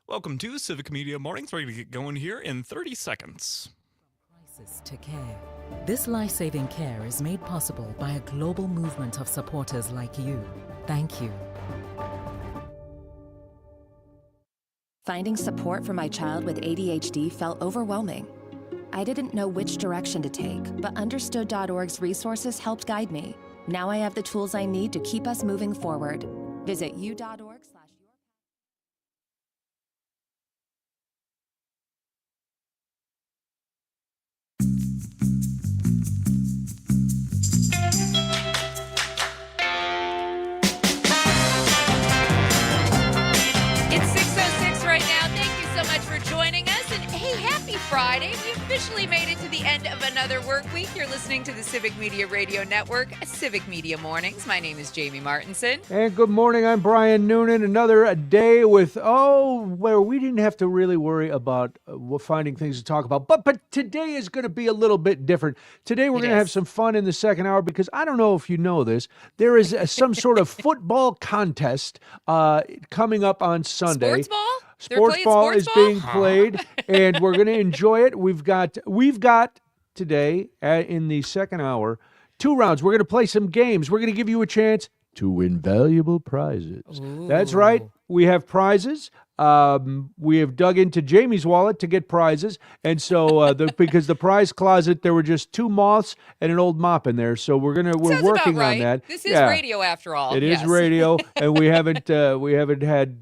Welcome to Civic Media Mornings. We're going to get going here in 30 seconds. Crisis to care. This life-saving care is made possible by a global movement of supporters like you. Thank you. Finding support for my child with ADHD felt overwhelming. I didn't know which direction to take, but Understood.org's resources helped guide me. Now I have the tools I need to keep us moving forward. Visit u.org/your. It's 6:06 right now. Thank you so much for joining us. And hey, happy Friday. We officially made it to the end of another work week. You're listening to the Civic Media Radio Network, Civic Media Mornings. My name is Jamie Martinson. And good morning. I'm Brian Noonan. Another day with, where we didn't have to really worry about finding things to talk about. But today is going to be a little bit different. Today we're going to have some fun in the second hour because I don't know if you know this. There is some sort of football contest coming up on Sunday. Sports ball? Sports ball is being played, and we're going to enjoy it. We've got today in the second hour 2 rounds. We're going to play some games. We're going to give you a chance to win valuable prizes. Ooh. That's right. We have prizes. We have dug into Jamie's wallet to get prizes, and so because the prize closet there were just 2 moths and an old mop in there, so we're working on that. This is radio after all. It is radio, and we haven't had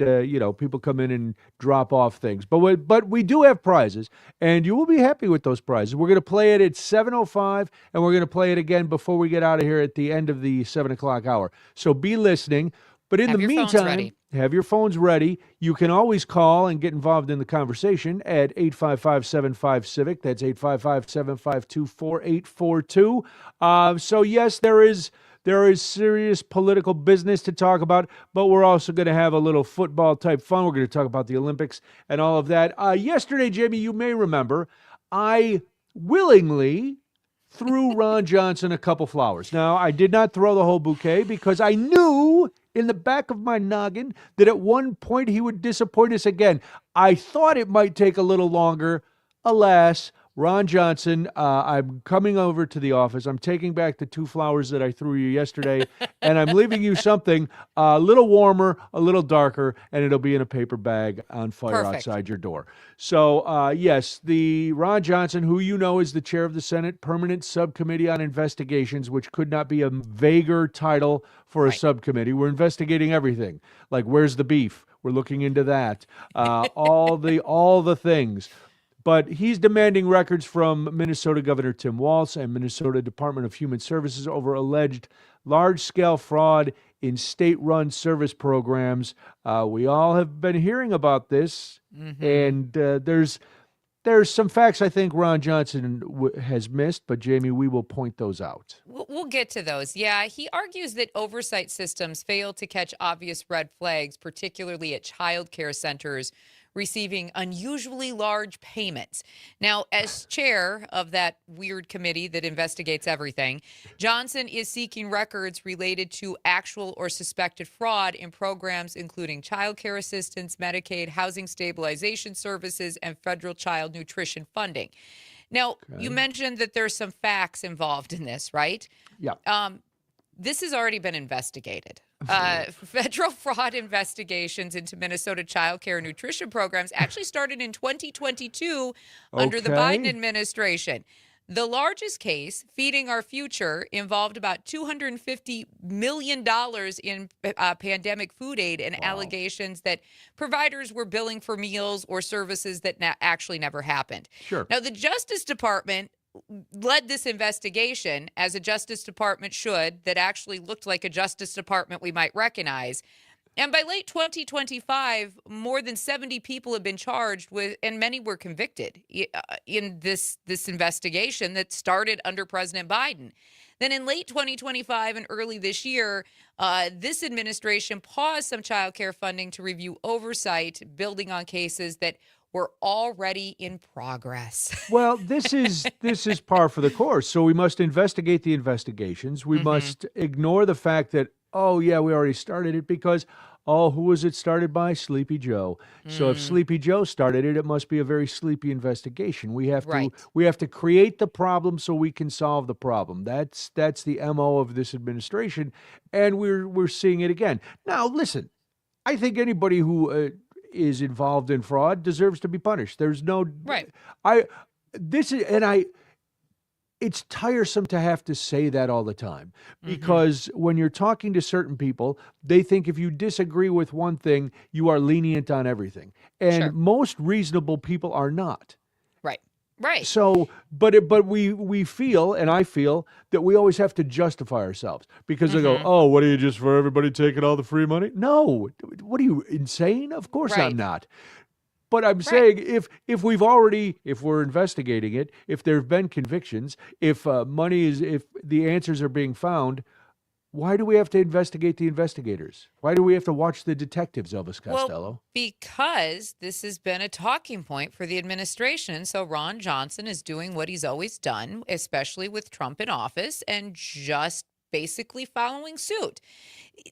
people come in and drop off things, but we do have prizes, and you will be happy with those prizes. We're going to play it at 7:05, and we're going to play it again before we get out of here at the end of the 7 o'clock hour. So be listening. But in the meantime, have your phones ready. You can always call and get involved in the conversation at 855-75-CIVIC. That's 855-752-4842. So, yes, there is serious political business to talk about, but we're also going to have a little football-type fun. We're going to talk about the Olympics and all of that. Yesterday, Jamie, you may remember, I willingly threw Ron Johnson a couple flowers. Now, I did not throw the whole bouquet because I knew in the back of my noggin that at one point he would disappoint us again. I thought it might take a little longer. Alas, Ron Johnson, I'm coming over to the office. I'm taking back the 2 flowers that I threw you yesterday, and I'm leaving you something a little warmer, a little darker, and it'll be in a paper bag on fire outside your door. So, yes, the Ron Johnson, who you know is the chair of the Senate Permanent Subcommittee on Investigations, which could not be a vaguer title for a subcommittee. We're investigating everything, like where's the beef? We're looking into that. All the things. But he's demanding records from Minnesota Governor Tim Walz and Minnesota Department of Human Services over alleged large-scale fraud in state-run service programs. We all have been hearing about this, and there's some facts I think Ron Johnson has missed, but Jamie, we will point those out. We'll get to those. Yeah, he argues that oversight systems fail to catch obvious red flags, particularly at child care centers receiving unusually large payments. Now, as chair of that weird committee that investigates everything, Johnson is seeking records related to actual or suspected fraud in programs including child care assistance, Medicaid, housing stabilization services, and federal child nutrition funding. Now, you mentioned that there's some facts involved in this, right? Yeah. This has already been investigated. Federal fraud investigations into Minnesota child care and nutrition programs actually started in 2022 under the Biden administration. The largest case, Feeding Our Future, involved about $250 million in pandemic food aid and allegations that providers were billing for meals or services that actually never happened. Sure. Now, the Justice Department led this investigation, as a Justice Department should, that actually looked like a Justice Department we might recognize. And by late 2025, more than 70 people have been charged with, and many were convicted in this investigation that started under President Biden. Then in late 2025 and early this year, this administration paused some child care funding to review oversight, building on cases that were already in progress. Well, this is par for the course. So we must investigate the investigations. We must ignore the fact that, we already started it, because Oh, who was it started by? Sleepy Joe. So if Sleepy Joe started it, it must be a very sleepy investigation. Right. We have to create the problem so we can solve the problem. That's the MO of this administration, and we're seeing it again. Now, listen, I think anybody who is involved in fraud deserves to be punished. There's no Right. I this is and I it's tiresome to have to say that all the time because when you're talking to certain people, they think if you disagree with one thing, you are lenient on everything. And Sure. most reasonable people are not. Right. Right. So, but we feel, and I feel that we always have to justify ourselves because they go, "Oh, what are you just for everybody taking all the free money?" No, what are you insane? Of course Right. I'm not. But I'm saying if we're investigating it, if there have been convictions, if if the answers are being found, why do we have to investigate the investigators? Why do we have to watch the detectives, Elvis Costello? Well, because this has been a talking point for the administration. So Ron Johnson is doing what he's always done, especially with Trump in office, and just basically following suit.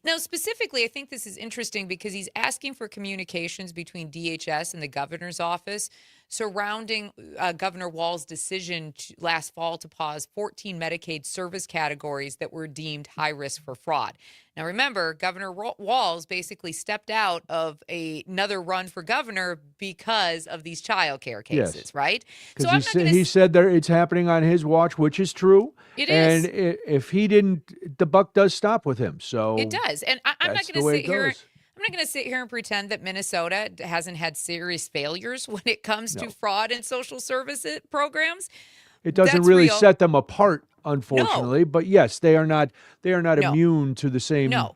Now, specifically, I think this is interesting because he's asking for communications between DHS and the governor's office surrounding Governor Walz's decision last fall to pause 14 Medicaid service categories that were deemed high risk for fraud. Now, remember, Governor Walz basically stepped out of another run for governor because of these child care cases, Yes. right? Because he said that it's happening on his watch, which is true. It and is. If he didn't, the buck does stop with him. So It does. And I'm not that's going the to way sit it here. goes. I'm not going to sit here and pretend that Minnesota hasn't had serious failures when it comes to No. fraud and social service programs. It doesn't That's really real. set them apart, unfortunately. But yes, they are not No. immune to the same. No.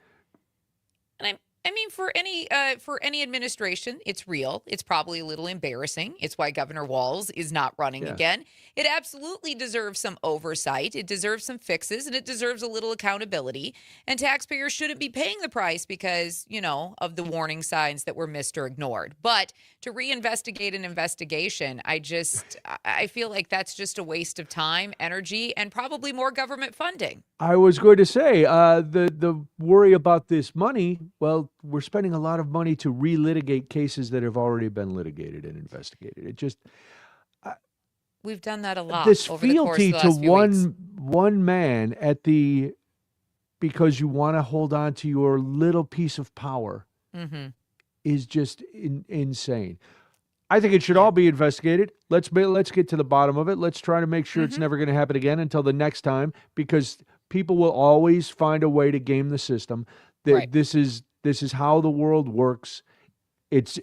And I mean, for any administration, it's real. It's probably a little embarrassing. It's why Governor Walz is not running Yeah. again. It absolutely deserves some oversight. It deserves some fixes, and it deserves a little accountability. And taxpayers shouldn't be paying the price because, of the warning signs that were missed or ignored. But to reinvestigate an investigation, I feel like that's just a waste of time, energy, and probably more government funding. I was going to say the worry about this money. Well, we're spending a lot of money to relitigate cases that have already been litigated and investigated. It just We've done that a lot this over the course of fealty the to last few weeks. one man because you want to hold on to your little piece of power Mm-hmm. is just insane. I think it should all be investigated. Let's get to the bottom of it. Let's try to make sure it's never going to happen again until the next time, because people will always find a way to game the system. Right. This is how the world works. It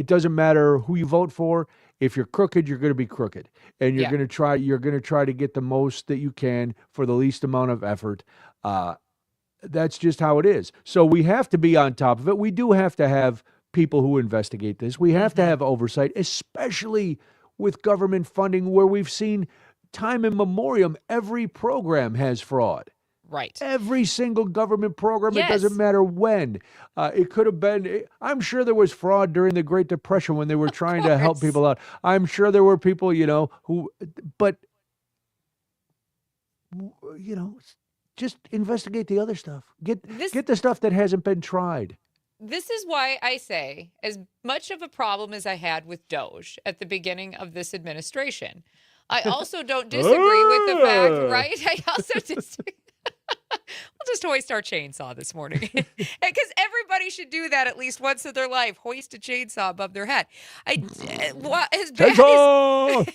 doesn't matter who you vote for. If you're crooked, you're going to be crooked, and you're Yeah. going to try to get the most that you can for the least amount of effort. That's just how it is. So we have to be on top of it. We do have to have people who investigate this. We have to have oversight, especially with government funding, where we've seen time in memoriam, every program has fraud. Right. Every single government program, Yes. it doesn't matter when. It could have been, I'm sure there was fraud during the Great Depression when they were trying to help course. people out. I'm sure there were people, but, just investigate the other stuff. Get the stuff that hasn't been tried. This is why I say, as much of a problem as I had with Doge at the beginning of this administration, I also don't disagree with the fact, right? I also disagree. We'll just hoist our chainsaw this morning, because everybody should do that at least once in their life. Hoist a chainsaw above their head. As Chainsaw!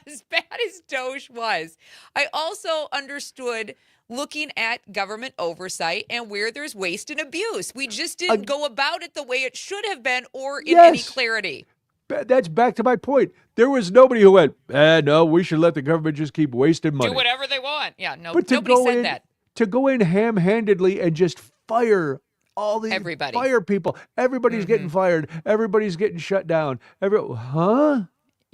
as bad as Doge was, I also understood looking at government oversight and where there's waste and abuse. We just didn't go about it the way it should have been, or in any Yes. clarity. That's back to my point. There was nobody who went, no, we should let the government just keep wasting money. Do whatever they want. Yeah, no, But to nobody go said in, that. to go in ham-handedly and just fire all these Everybody. fire people. Everybody's getting fired. Everybody's getting shut down. Huh?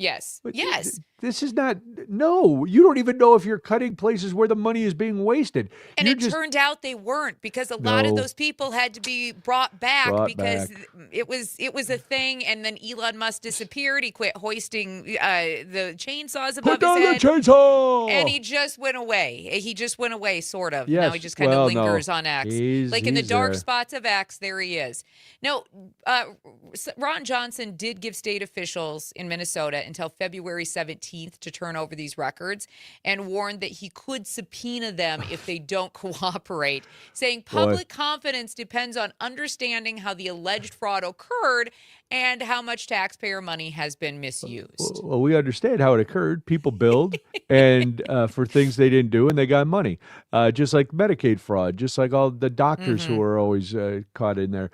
Yes. But Yes. this is not. No, you don't even know if you're cutting places where the money is being wasted. And You're it just turned out they weren't, because a lot of No. those people had to be brought back Brought because back. it was a thing. And then Elon Musk disappeared. He quit hoisting the chainsaws above Put his down the head. chainsaw. And he just went away. He just went away, sort of. Now Yes. he just kind Well, of no. lingers on X. He's- Like in the he's dark there. spots of X, there he is. Now, Ron Johnson did give state officials in Minnesota until February 17th to turn over these records, and warned that he could subpoena them if they don't cooperate, saying public confidence depends on understanding how the alleged fraud occurred and how much taxpayer money has been misused. Well, we understand how it occurred. People billed and for things they didn't do, and they got money. Just like Medicaid fraud, just like all the doctors who are always caught in there.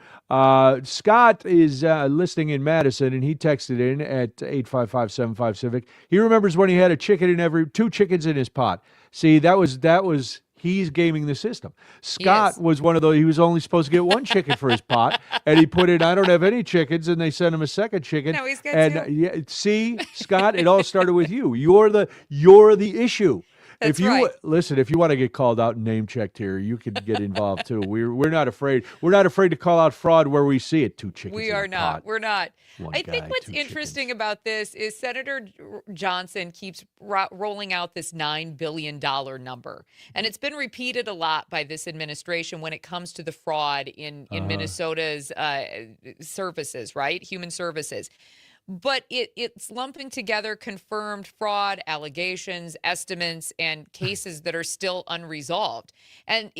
Scott is listening in Madison, and he texted in at 855-75-CIVIC. He remembers when he had two chickens in his pot. See, that was he's gaming the system. Scott was one of those. He was only supposed to get one chicken for his pot, and he put in, I don't have any chickens, and they sent him a second chicken. No, he's got and two. yeah, see, Scott, it all started with you. You're the issue. That's if you right. listen, if you want to get called out and name checked here, you can get involved too. We're not afraid. We're not afraid to call out fraud where we see it. Two chickens. We in are a not. pot. We're not. One I think guy, what's two interesting chickens. about this is Senator Johnson keeps rolling out this $9 billion number. And it's been repeated a lot by this administration when it comes to the fraud in Minnesota's services, right? Human services. But it's lumping together confirmed fraud, allegations, estimates, and cases that are still unresolved. And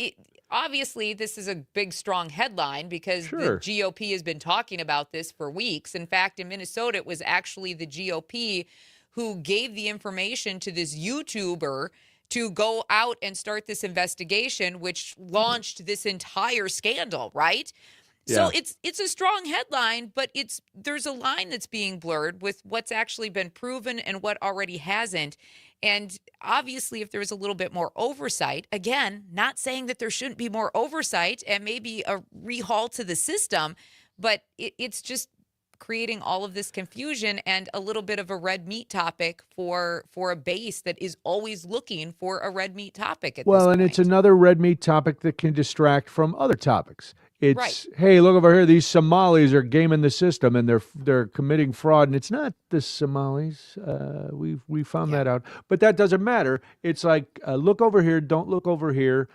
obviously, this is a big, strong headline because the GOP has been talking about this for weeks. In fact, in Minnesota, it was actually the GOP who gave the information to this YouTuber to go out and start this investigation, which launched this entire scandal, right? So it's a strong headline, but there's a line that's being blurred with what's actually been proven and what already hasn't. And obviously, if there was a little bit more oversight, again, not saying that there shouldn't be more oversight and maybe a rehaul to the system, but it's just creating all of this confusion and a little bit of a red meat topic for a base that is always looking for a red meat topic at this Well, point. and it's another red meat topic that can distract from other topics. It's, Right. hey, look over here. These Somalis are gaming the system and they're committing fraud. And it's not the Somalis. We found that out. But that doesn't matter. It's like, look over here. Don't look over here.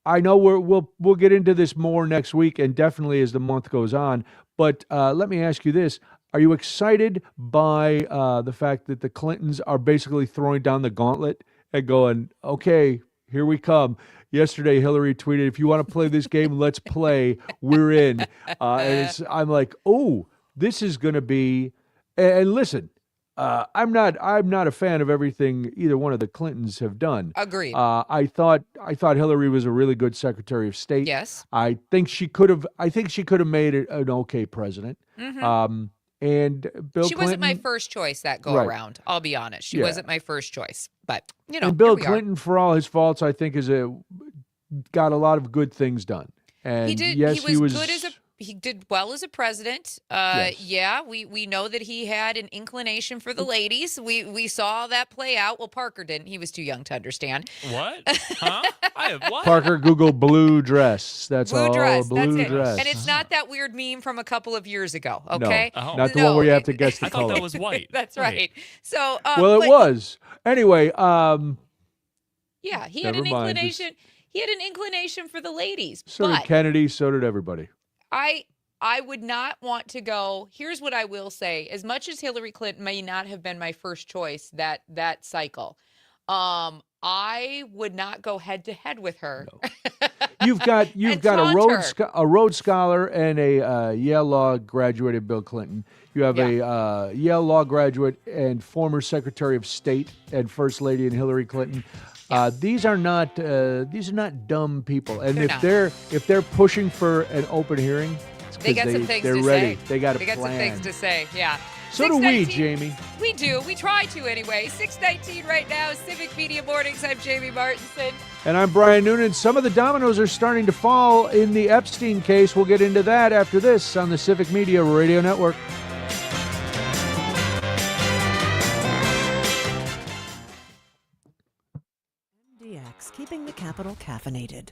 I know we'll get into this more next week and definitely as the month goes on. But let me ask you this. Are you excited by the fact that the Clintons are basically throwing down the gauntlet and going, okay, here we come? Yesterday, Hillary tweeted, if you want to play this game, let's play. We're in. And I'm like, oh, this is going to be. And listen, I'm not a fan of everything either one of the Clintons have done. Agreed. I thought Hillary was a really good Secretary of State. Yes. I think she could have made it an okay president. And Bill She wasn't my Clinton, first choice that go Right. around. I'll be honest. She Yeah. wasn't my first choice. But, and here Bill we are. Clinton, for all his faults, I think got a lot of good things done. And He did. yes, he was good as he did well as a president. Yes. Yeah, we know that he had an inclination for the ladies. We saw that play out. Well, Parker didn't. He was too young to understand. What? Huh? I have what? Parker Google blue dress. That's Blue all. dress. Blue that's dress. it. And it's not that weird meme from a couple of years ago. No, Okay. Oh. not the No, one where you have to guess the I thought color. that was white. That's Wait. right. So Well, but- it was. Anyway, Yeah, he had Never an mind. inclination. He had an inclination for the ladies. so but did Kennedy, so did everybody. I would not want to go. Here's what I will say. As much as Hillary Clinton may not have been my first choice that cycle, I would not go head to head with her. You've got And a taunt her. Rhodes Scholar and a Yale Law graduate, Bill Clinton. You have a Yale Law graduate and former Secretary of State and First Lady in Hillary Clinton. These are not dumb people, and They're if they're pushing for an open hearing, it's 'cause They got some things they're to ready. say. They got a They got plan. some things to say. Yeah. So do we, 6:19. Jamie. We do. We try to anyway. 6:19 right now. Civic Media Mornings. I'm Jamie Martinson. And I'm Brian Noonan. Some of the dominoes are starting to fall in the Epstein case. We'll get into that after this on the Civic Media Radio Network. Capital Caffeinated.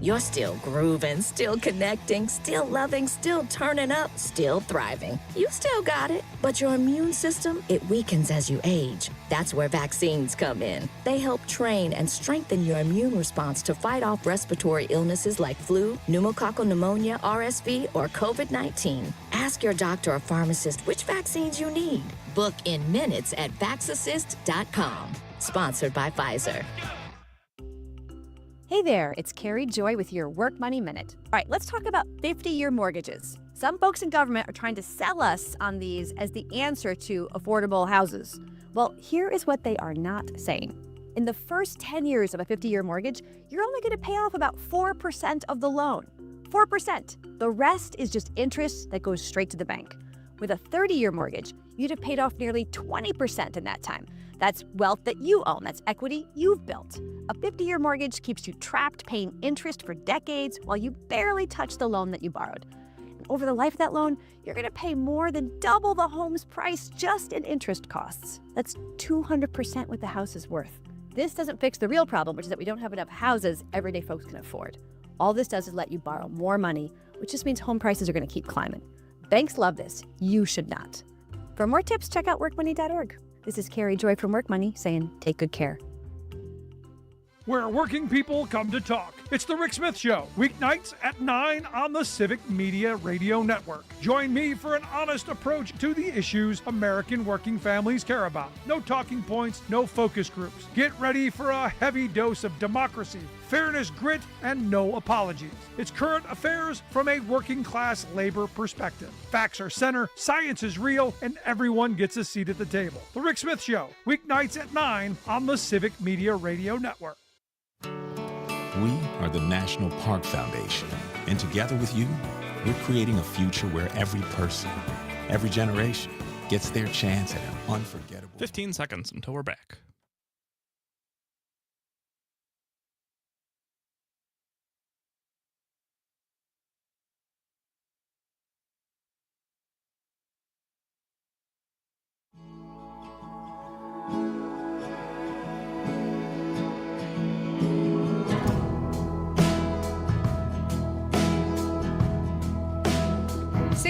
You're still grooving, still connecting, still loving, still turning up, still thriving. You still got it, but your immune system, it weakens as you age. That's where vaccines come in. They help train and strengthen your immune response to fight off respiratory illnesses like flu, pneumococcal pneumonia, RSV, or COVID-19. Ask your doctor or pharmacist which vaccines you need. Book in minutes at vaxassist.com. Sponsored by Pfizer. Hey there, it's Carrie Joy with your Work Money Minute. All right, let's talk about 50-year mortgages. Some folks in government are trying to sell us on these as the answer to affordable houses. Well, here is what they are not saying. In the first 10 years of a 50-year mortgage, you're only going to pay off about 4% of the loan. 4%. The rest is just interest that goes straight to the bank. With a 30-year mortgage, you'd have paid off nearly 20% in that time. That's wealth that you own. That's equity you've built. A 50-year mortgage keeps you trapped paying interest for decades while you barely touch the loan that you borrowed. And over the life of that loan, you're going to pay more than double the home's price just in interest costs. That's 200% what the house is worth. This doesn't fix the real problem, which is that we don't have enough houses everyday folks can afford. All this does is let you borrow more money, which just means home prices are going to keep climbing. Banks love this. You should not. For more tips, check out workmoney.org. This is Carrie Joy from Work Money saying take good care. Where working people come to talk. It's The Rick Smith Show, weeknights at 9 on the Civic Media Radio Network. Join me for an honest approach to the issues American working families care about. No talking points, no focus groups. Get ready for a heavy dose of democracy, fairness, grit, and no apologies. It's current affairs from a working class labor perspective. Facts are center, science is real, and everyone gets a seat at the table. The Rick Smith Show, weeknights at 9 on the Civic Media Radio Network. We are the National Park Foundation, and together with you, we're creating a future where every person, every generation gets their chance at an unforgettable... 15 seconds until we're back.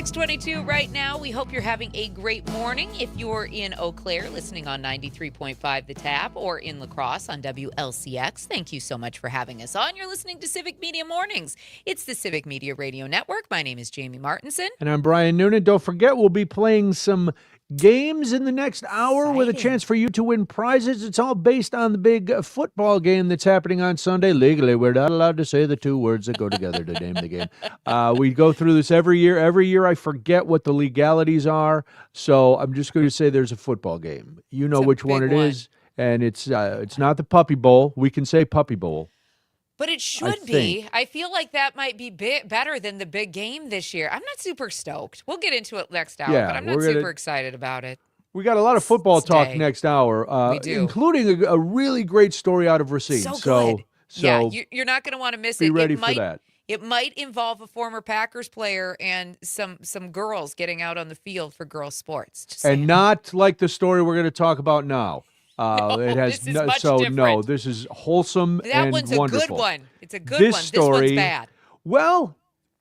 .22 right now. We hope you're having a great morning. If you're in Eau Claire, listening on 93.5 The Tap, or in La Crosse on WLCX, thank you so much for having us on. You're listening to Civic Media Mornings. It's the Civic Media Radio Network. My name is Jamie Martinson. And I'm Brian Noonan. Don't forget, we'll be playing some games in the next hour with a chance for you to win prizes. It's all based on the big football game that's happening on Sunday. Legally, we're not allowed to say the two words that go together to name the game. We go through this every year. Every year I forget what the legalities are, so I'm just going to say there's a football game. You know which one it is, and it's not the Puppy Bowl. We can say Puppy Bowl. But it should be. I feel like that might be better than the big game this year. I'm not super stoked. We'll get into it next hour, but I'm not super excited about it. We got a lot of football talk next hour, we do. Including a really great story out of Racine. So good. Yeah, you're not going to want to miss it. Be ready for that. It might involve a former Packers player and some girls getting out on the field for girls sports. And not like the story we're going to talk about now. It has this is much different. No, this is wholesome and wonderful. That one's a good one. It's a good one. This one's bad. Well,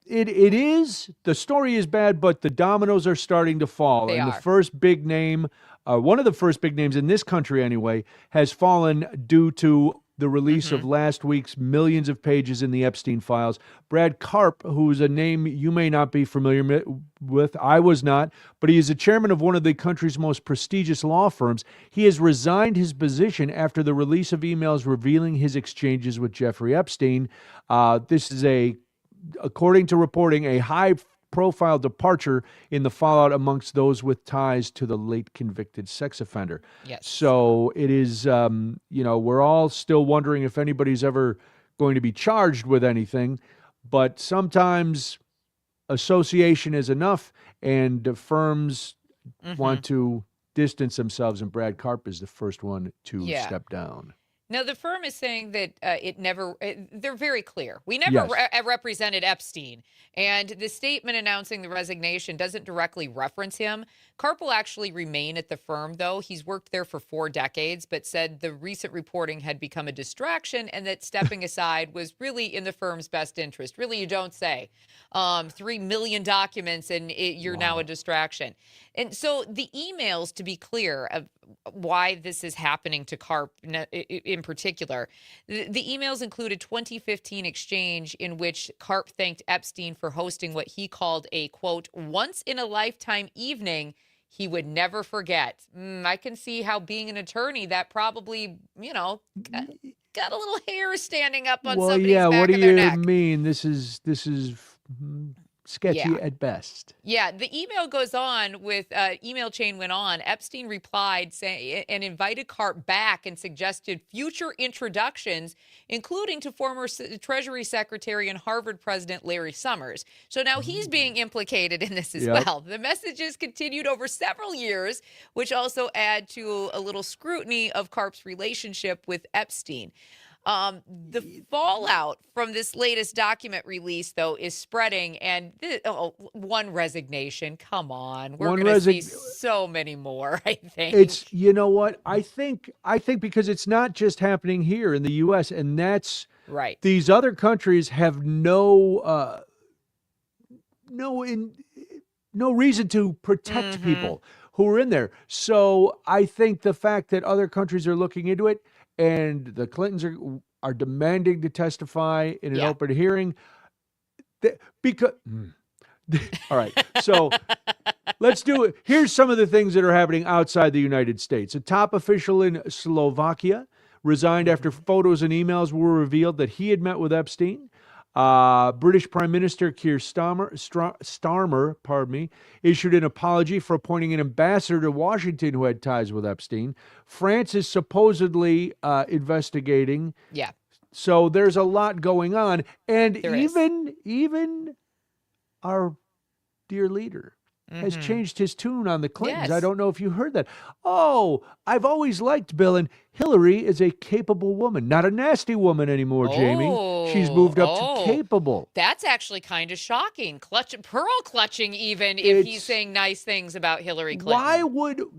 it is. The story is bad, but the dominoes are starting to fall. The first big name, one of the first big names in this country anyway, has fallen due to the release of last week's millions of pages in the Epstein files. Brad Karp, who's a name you may not be familiar with, I was not, but he is the chairman of one of the country's most prestigious law firms. He has resigned his position after the release of emails revealing his exchanges with Jeffrey Epstein. This is according to reporting, a high-profile departure in the fallout amongst those with ties to the late convicted sex offender. Yes. So it is, we're all still wondering if anybody's ever going to be charged with anything, but sometimes association is enough, and firms want to distance themselves, and Brad Karp is the first one to step down. Now, the firm is saying that they're very clear. We never Yes. represented Epstein, and the statement announcing the resignation doesn't directly reference him. Karp will actually remain at the firm, though. He's worked there for 4 decades, but said the recent reporting had become a distraction and that stepping aside was really in the firm's best interest. Really, you don't say. 3 million documents and you're now a distraction. And so the emails, to be clear, of why this is happening to Karp in particular, the emails include a 2015 exchange in which Karp thanked Epstein for hosting what he called a, quote, once-in-a-lifetime evening he would never forget. I can see how being an attorney, that probably, got a little hair standing up on somebody's back what do of their you neck. mean? This is sketchy Yeah. at best. Yeah, the email goes on with email chain went on. Epstein replied saying and invited Karp back and suggested future introductions, including to former Treasury Secretary and Harvard President Larry Summers. So now he's being implicated in this as Yep. well. The messages continued over several years, which also add to a little scrutiny of Karp's relationship with Epstein. The fallout from this latest document release, though, is spreading, and one resignation. Come on, we're One going to see so many more. I think It's what I think because it's not just happening here in the U.S. and that's right. these other countries have no reason to protect people who are in there. So I think the fact that other countries are looking into it and the Clintons are demanding to testify in an open hearing, because all right. So let's do it. Here's some of the things that are happening outside the United States. A top official in Slovakia resigned after photos and emails were revealed that he had met with Epstein. British Prime Minister Keir Starmer, issued an apology for appointing an ambassador to Washington who had ties with Epstein. France is supposedly investigating. Yeah. So there's a lot going on, and There is. even our dear leader has changed his tune on the Clintons. Yes. I don't know if you heard that. Oh, I've always liked Bill, and Hillary is a capable woman, not a nasty woman anymore, Jamie. She's moved up to capable. That's actually kind of shocking. Pearl clutching, even if he's saying nice things about Hillary Clinton.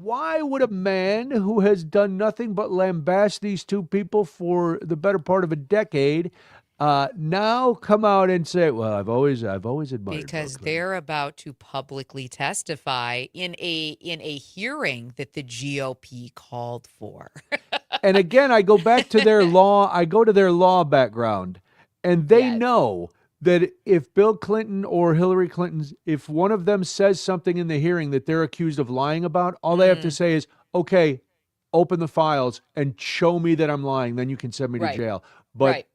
Why would a man who has done nothing but lambast these two people for the better part of a decade now come out and say, well, I've always admired Because Bill they're about to publicly testify in a hearing that the GOP called for. And again, I go back to their law. I go to their law background, and they know that if Bill Clinton or Hillary Clinton, if one of them says something in the hearing that they're accused of lying about, all they have to say is, okay, open the files and show me that I'm lying. Then you can send me to jail. But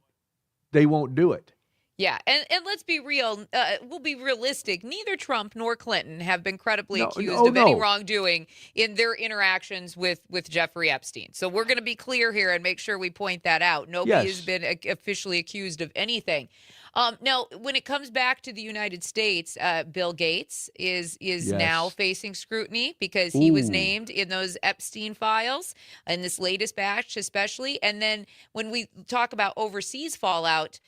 they won't do it. Yeah, and let's be real. We'll be realistic. Neither Trump nor Clinton have been credibly accused of any wrongdoing in their interactions with Jeffrey Epstein. So we're going to be clear here and make sure we point that out. Nobody has been officially accused of anything. Now, when it comes back to the United States, Bill Gates is now facing scrutiny because he was named in those Epstein files in this latest batch, especially. And then when we talk about overseas fallout,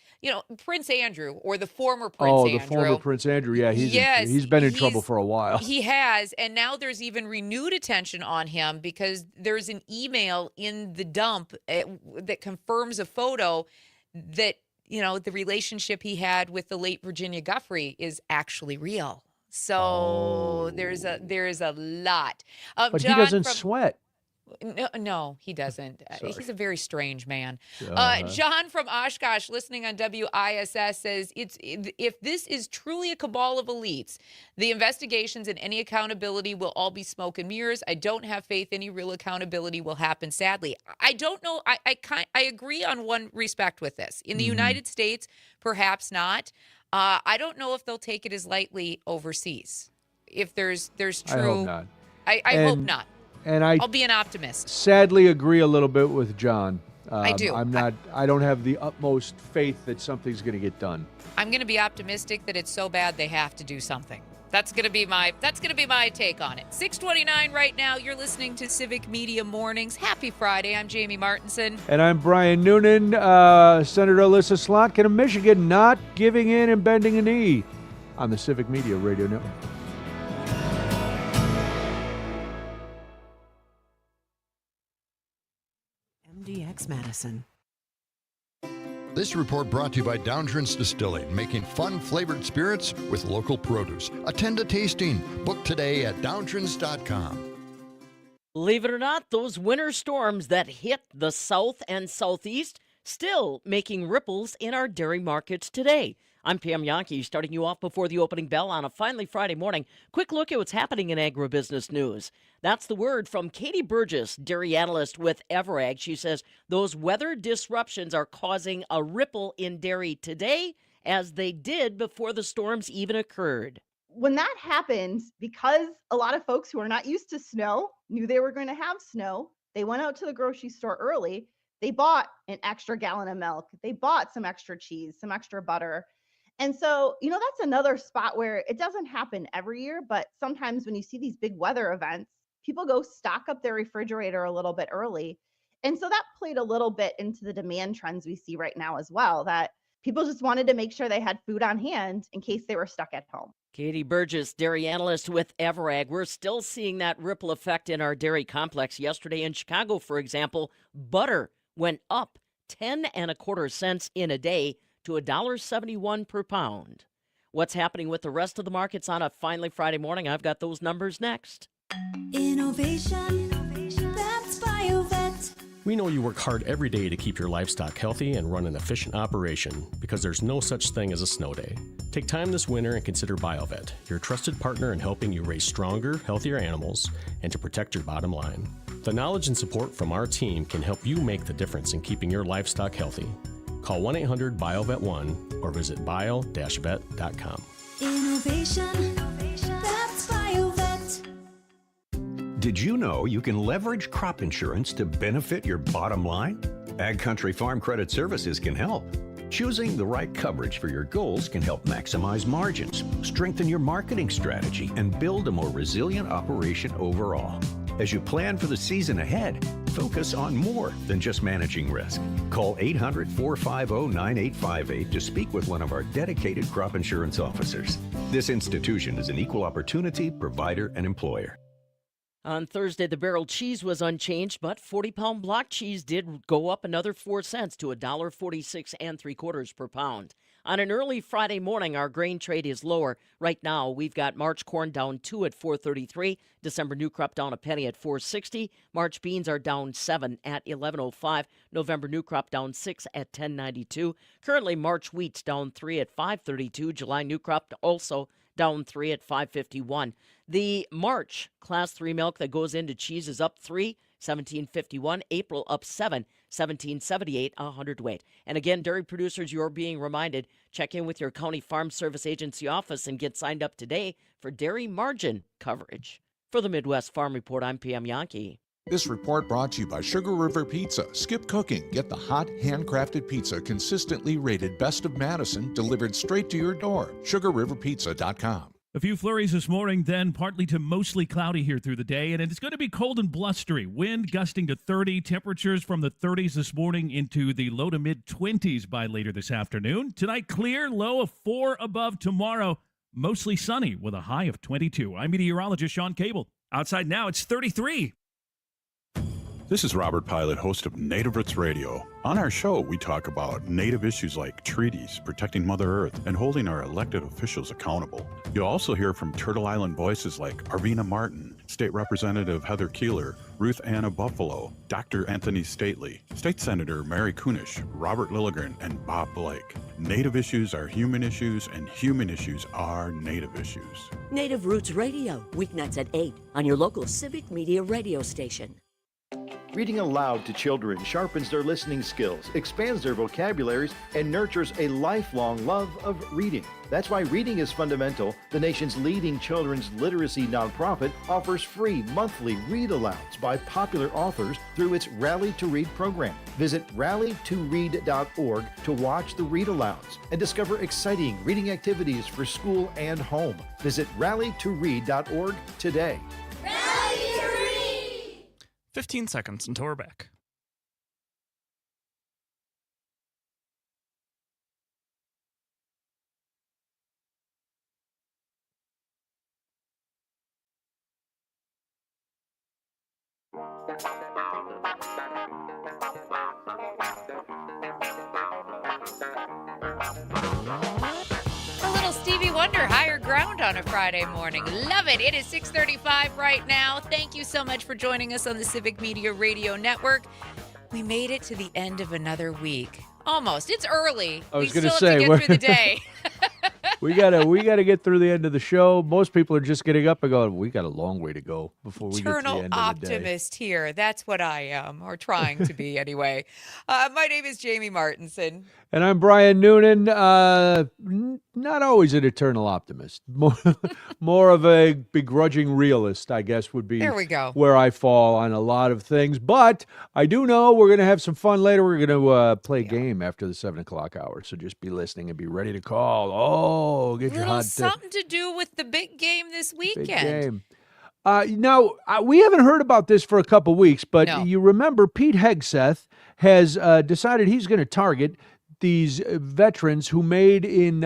Prince Andrew or the former Prince Andrew. Oh, the former Prince Andrew. Yeah, he's been in trouble for a while. He has. And now there's even renewed attention on him because there's an email in the dump that confirms a photo that, the relationship he had with the late Virginia Giuffre is actually real. So there's a lot. But John he doesn't sweat. No, he doesn't. He's a very strange man. Uh-huh. John from Oshkosh, listening on WISS, says if this is truly a cabal of elites, the investigations and any accountability will all be smoke and mirrors. I don't have faith any real accountability will happen. Sadly, I don't know. I agree on one respect with this. In the United States, perhaps not. I don't know if they'll take it as lightly overseas. If there's true, I hope not. I hope not. And I'll be an optimist. Sadly agree a little bit with John. I do. I don't have the utmost faith that something's going to get done. I'm going to be optimistic that it's so bad they have to do something. That's gonna be my take on it. 6:29 right now. You're listening to Civic Media Mornings. Happy Friday. I'm Jamie Martinson. And I'm Brian Noonan. Senator Alyssa Slotkin of Michigan not giving in and bending a knee on the Civic Media Radio Network. MDX Madison. This report brought to you by Downtrends Distilling, making fun-flavored spirits with local produce. Attend a tasting. Book today at downtrends.com. Believe it or not, those winter storms that hit the south and southeast still making ripples in our dairy markets today. I'm Pam Yankee, starting you off before the opening bell on a finally Friday morning. Quick look at what's happening in agribusiness news. That's the word from Katie Burgess, dairy analyst with Everag. She says those weather disruptions are causing a ripple in dairy today, as they did before the storms even occurred. When that happened, because a lot of folks who are not used to snow knew they were going to have snow, they went out to the grocery store early. They bought an extra gallon of milk. They bought some extra cheese, some extra butter. And so, that's another spot where it doesn't happen every year, but sometimes when you see these big weather events, people go stock up their refrigerator a little bit early. And so that played a little bit into the demand trends we see right now as well, that people just wanted to make sure they had food on hand in case they were stuck at home. Katie Burgess, dairy analyst with Everag. We're still seeing that ripple effect in our dairy complex. Yesterday in Chicago, for example, butter went up 10.25 cents in a day to $1.71 per pound. What's happening with the rest of the markets on a finally Friday morning? I've got those numbers next. Innovation, that's BioVet. We know you work hard every day to keep your livestock healthy and run an efficient operation because there's no such thing as a snow day. Take time this winter and consider BioVet, your trusted partner in helping you raise stronger, healthier animals and to protect your bottom line. The knowledge and support from our team can help you make the difference in keeping your livestock healthy. Call 1-800-BioVet1 or visit bio-vet.com. Innovation, that's BioVet. Did you know you can leverage crop insurance to benefit your bottom line? Ag Country Farm Credit Services can help. Choosing the right coverage for your goals can help maximize margins, strengthen your marketing strategy, and build a more resilient operation overall. As you plan for the season ahead, focus on more than just managing risk. Call 800-450-9858 to speak with one of our dedicated crop insurance officers. This institution is an equal opportunity provider and employer. On Thursday, the barrel cheese was unchanged, but 40-pound block cheese did go up another 4 cents to $1.46 per pound. On an early Friday morning, our grain trade is lower. Right now, we've got March corn down 2 at $4.33, December new crop down a penny at $4.60, March beans are down 7 at $11.05, November new crop down 6 at $10.92. Currently, March wheat's down 3 at $5.32, July new crop also down 3 at $5.51. The March Class 3 milk that goes into cheese is up 3, $17.51. April up 7, $17.78 a hundredweight. And again, dairy producers, you're being reminded, check in with your county farm service agency office and get signed up today for dairy margin coverage. For the Midwest Farm Report, I'm Pam Yankee. This report brought to you by Sugar River Pizza. Skip cooking. Get the hot, handcrafted pizza consistently rated Best of Madison, delivered straight to your door. SugarRiverPizza.com. A few flurries this morning, then partly to mostly cloudy here through the day, and it's going to be cold and blustery. Wind gusting to 30, temperatures from the 30s this morning into the low to mid-20s by later this afternoon. Tonight, clear, low of 4 above tomorrow. Mostly sunny with a high of 22. I'm meteorologist Sean Cable. Outside now, it's 33. This is Robert Pilot, host of Native Roots Radio. On our show, we talk about Native issues like treaties, protecting Mother Earth, and holding our elected officials accountable. You'll also hear from Turtle Island voices like Arvina Martin, State Representative Heather Keeler, Ruth Anna Buffalo, Dr. Anthony Stately, State Senator Mary Kunish, Robert Lilligren, and Bob Blake. Native issues are human issues, and human issues are Native issues. Native Roots Radio, weeknights at 8 on your local Civic Media radio station. Reading aloud to children sharpens their listening skills, expands their vocabularies, and nurtures a lifelong love of reading. That's why Reading is Fundamental, the nation's leading children's literacy nonprofit, offers free monthly read-alouds by popular authors through its Rally to Read program. Visit rallytoread.org to watch the read-alouds and discover exciting reading activities for school and home. Visit rallytoread.org today. 15 seconds until we're back. A little Stevie Wonder, Higher Ground on a Friday morning. Love it. It is 6:35 right now. Thank you so much for joining us on the Civic Media Radio Network. We made it to the end of another week. Almost. It's early. I was we going still have to get through the day. we gotta get through the end of the show. Most people are just getting up and going, we got a long way to go before we get to the Eternal end of the day. optimist here. That's what I am, or trying to be anyway. My name is Jamie Martinson. And I'm Brian Noonan. Not always an eternal optimist. More of a begrudging realist, I guess, would be There we go. where I fall on a lot of things. But I do know we're going to have some fun later. We're going to play a game after the 7 o'clock hour. So just be listening and be ready to call. Oh, get your Little hot something to do with the big game this weekend. big game. Now, we haven't heard about this for a couple weeks, but No. you remember Pete Hegseth has decided he's going to target these veterans who made in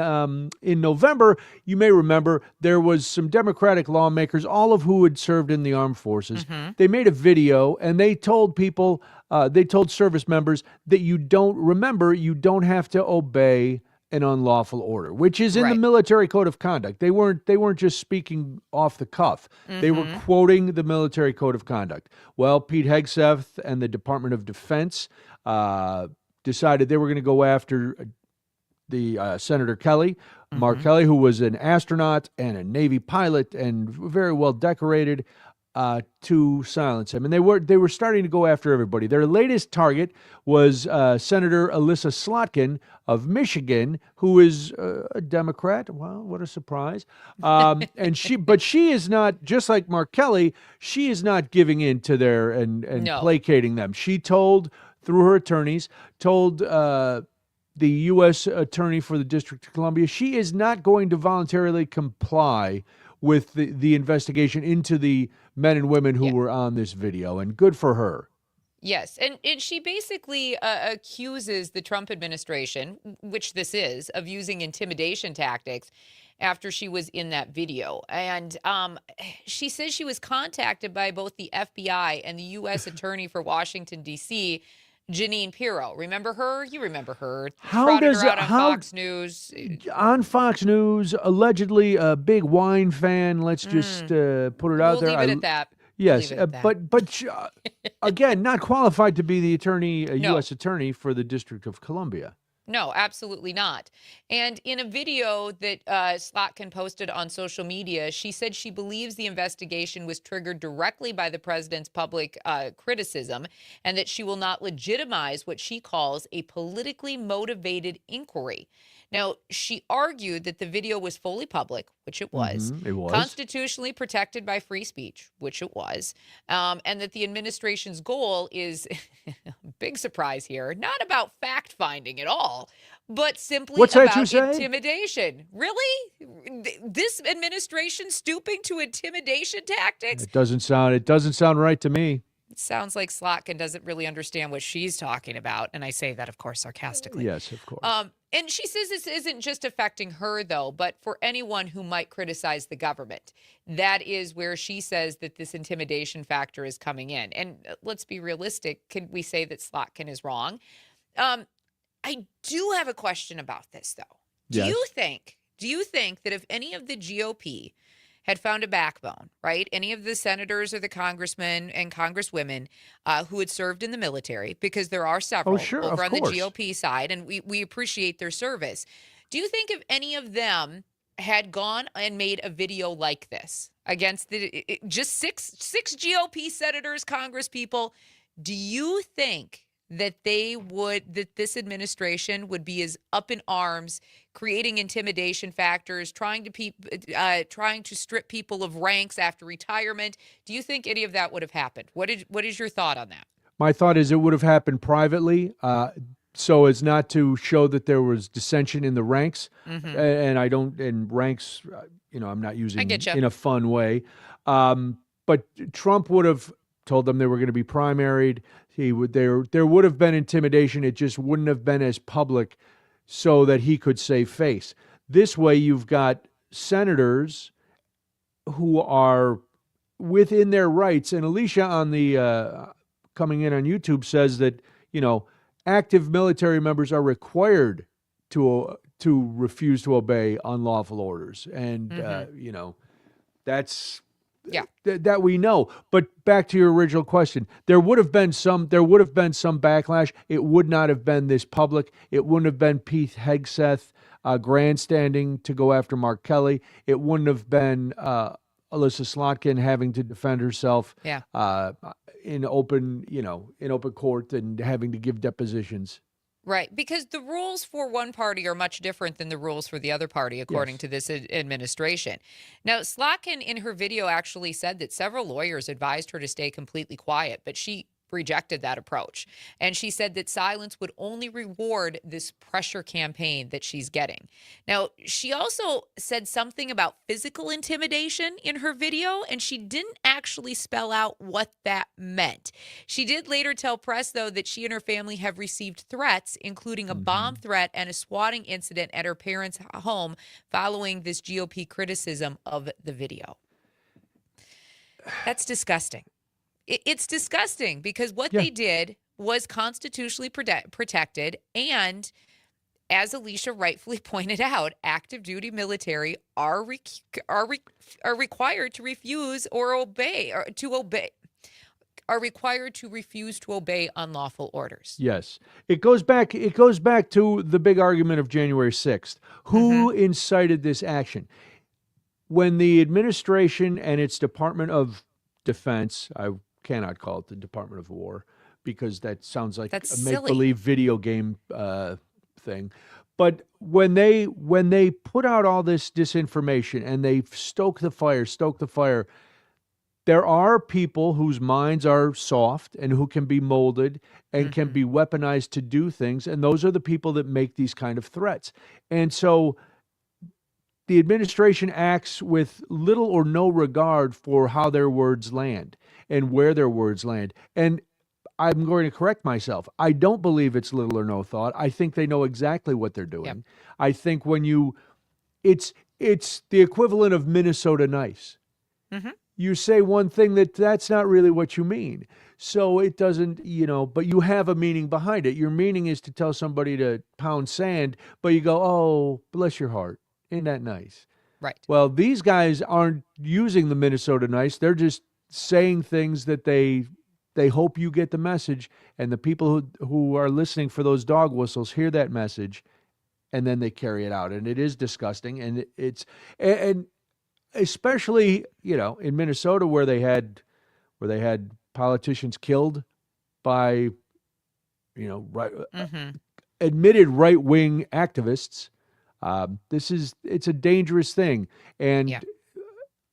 November. You may remember there was some Democratic lawmakers, all of who had served in the armed forces. Mm-hmm. They made a video and they told people, they told service members that you don't have to obey an unlawful order, which is in the Right. military code of conduct. They weren't just speaking off the cuff. They were quoting the military code of conduct. Well, Pete Hegseth and the Department of Defense decided they were going to go after the Senator Kelly, Mark Kelly, who was an astronaut and a Navy pilot and very well decorated, to silence him. And they were starting to go after everybody. Their latest target was Senator Alyssa Slotkin of Michigan, who is a Democrat. Wow, what a surprise! And she is not, just like Mark Kelly. She is not giving in to their and No. placating them. She told, through her attorneys, the U.S. Attorney for the District of Columbia, she is not going to voluntarily comply with the investigation into the men and women who were on this video, and good for her. Yes, and she basically accuses the Trump administration, which this is, of using intimidation tactics after she was in that video. And she says she was contacted by both the FBI and the U.S. Attorney for Washington, D.C., Jeanine Pirro. Remember her? You remember her. Trotted her out on Fox News. On Fox News, allegedly a big wine fan. Let's just put it out there. We'll leave it at that. Yes, Leave it at that. but she, again, not qualified to be the attorney, No. U.S. attorney for the District of Columbia. No, absolutely not. And in a video that Slotkin posted on social media, she said she believes the investigation was triggered directly by the president's public criticism and that she will not legitimize what she calls a politically motivated inquiry. Now, she argued that the video was fully public, which it was, It was. constitutionally protected by free speech, which it was, and that the administration's goal is, big surprise here, not about fact-finding at all, but simply What's that about you say? intimidation. Really? This administration stooping to intimidation tactics? It doesn't sound right to me. It sounds like Slotkin doesn't really understand what she's talking about, and I say that, of course, sarcastically. Yes, of course. And she says this isn't just affecting her, though, but for anyone who might criticize the government. That is where she says that this intimidation factor is coming in. And let's be realistic. Can we say that Slotkin is wrong? I do have a question about this, though. Do Yes. you think that if any of the GOP had found a backbone, right? Any of the senators or the congressmen and congresswomen who had served in the military, because there are several sure, over of on course. the GOP side, and we appreciate their service. Do you think if any of them had gone and made a video like this against just six GOP senators, congresspeople, Do you think that that this administration would be as up in arms, creating intimidation factors, trying to strip people of ranks after retirement? Do you think any of that would have happened? What is your thought on that? My thought is it would have happened privately, so as not to show that there was dissension in the ranks. And I don't, in ranks, I'm not using I get you. in a fun way. But Trump would have told them they were going to be primaried. There would have been intimidation. It just wouldn't have been as public so that he could save face. This way, you've got senators who are within their rights. And Alicia on the coming in on YouTube says that, active military members are required to refuse to obey unlawful orders. And, that's that we know. But back to your original question, there would have been some backlash. It would not have been this public. It wouldn't have been Pete Hegseth grandstanding to go after Mark Kelly. It wouldn't have been Alyssa Slotkin having to defend herself in open court and having to give depositions. Right, because the rules for one party are much different than the rules for the other party, according to this administration. Now, Slotkin in her video actually said that several lawyers advised her to stay completely quiet, but she rejected that approach. And she said that silence would only reward this pressure campaign that she's getting. Now, she also said something about physical intimidation in her video, and she didn't actually spell out what that meant. She did later tell press, though, that she and her family have received threats, including a bomb threat and a swatting incident at her parents' home following this GOP criticism of the video. That's disgusting. It's disgusting because what they did was constitutionally protected. And as Alicia rightfully pointed out, active duty military are required to refuse or obey are required to refuse to obey unlawful orders. Yes. It goes back to the big argument of January 6th. Who incited this action? When the administration and its Department of Defense, I cannot call it the Department of War because that sounds like a make-believe video game thing. But when they put out all this disinformation and they stoke the fire, there are people whose minds are soft and who can be molded and can be weaponized to do things. And those are the people that make these kind of threats. And so the administration acts with little or no regard for how their words land and where their words land. And I'm going to correct myself. I don't believe it's little or no thought. I think they know exactly what they're doing. Yep. I think it's the equivalent of Minnesota nice. You say one thing that's not really what you mean. So it doesn't, but you have a meaning behind it. Your meaning is to tell somebody to pound sand, but you go, oh, bless your heart. Isn't that nice? Right. Well, these guys aren't using the Minnesota nice. They're just saying things that they hope you get the message, and the people who are listening for those dog whistles hear that message, and then they carry it out. And it is disgusting, and it's especially in Minnesota where they had politicians killed by admitted right-wing activists. It's a dangerous thing. And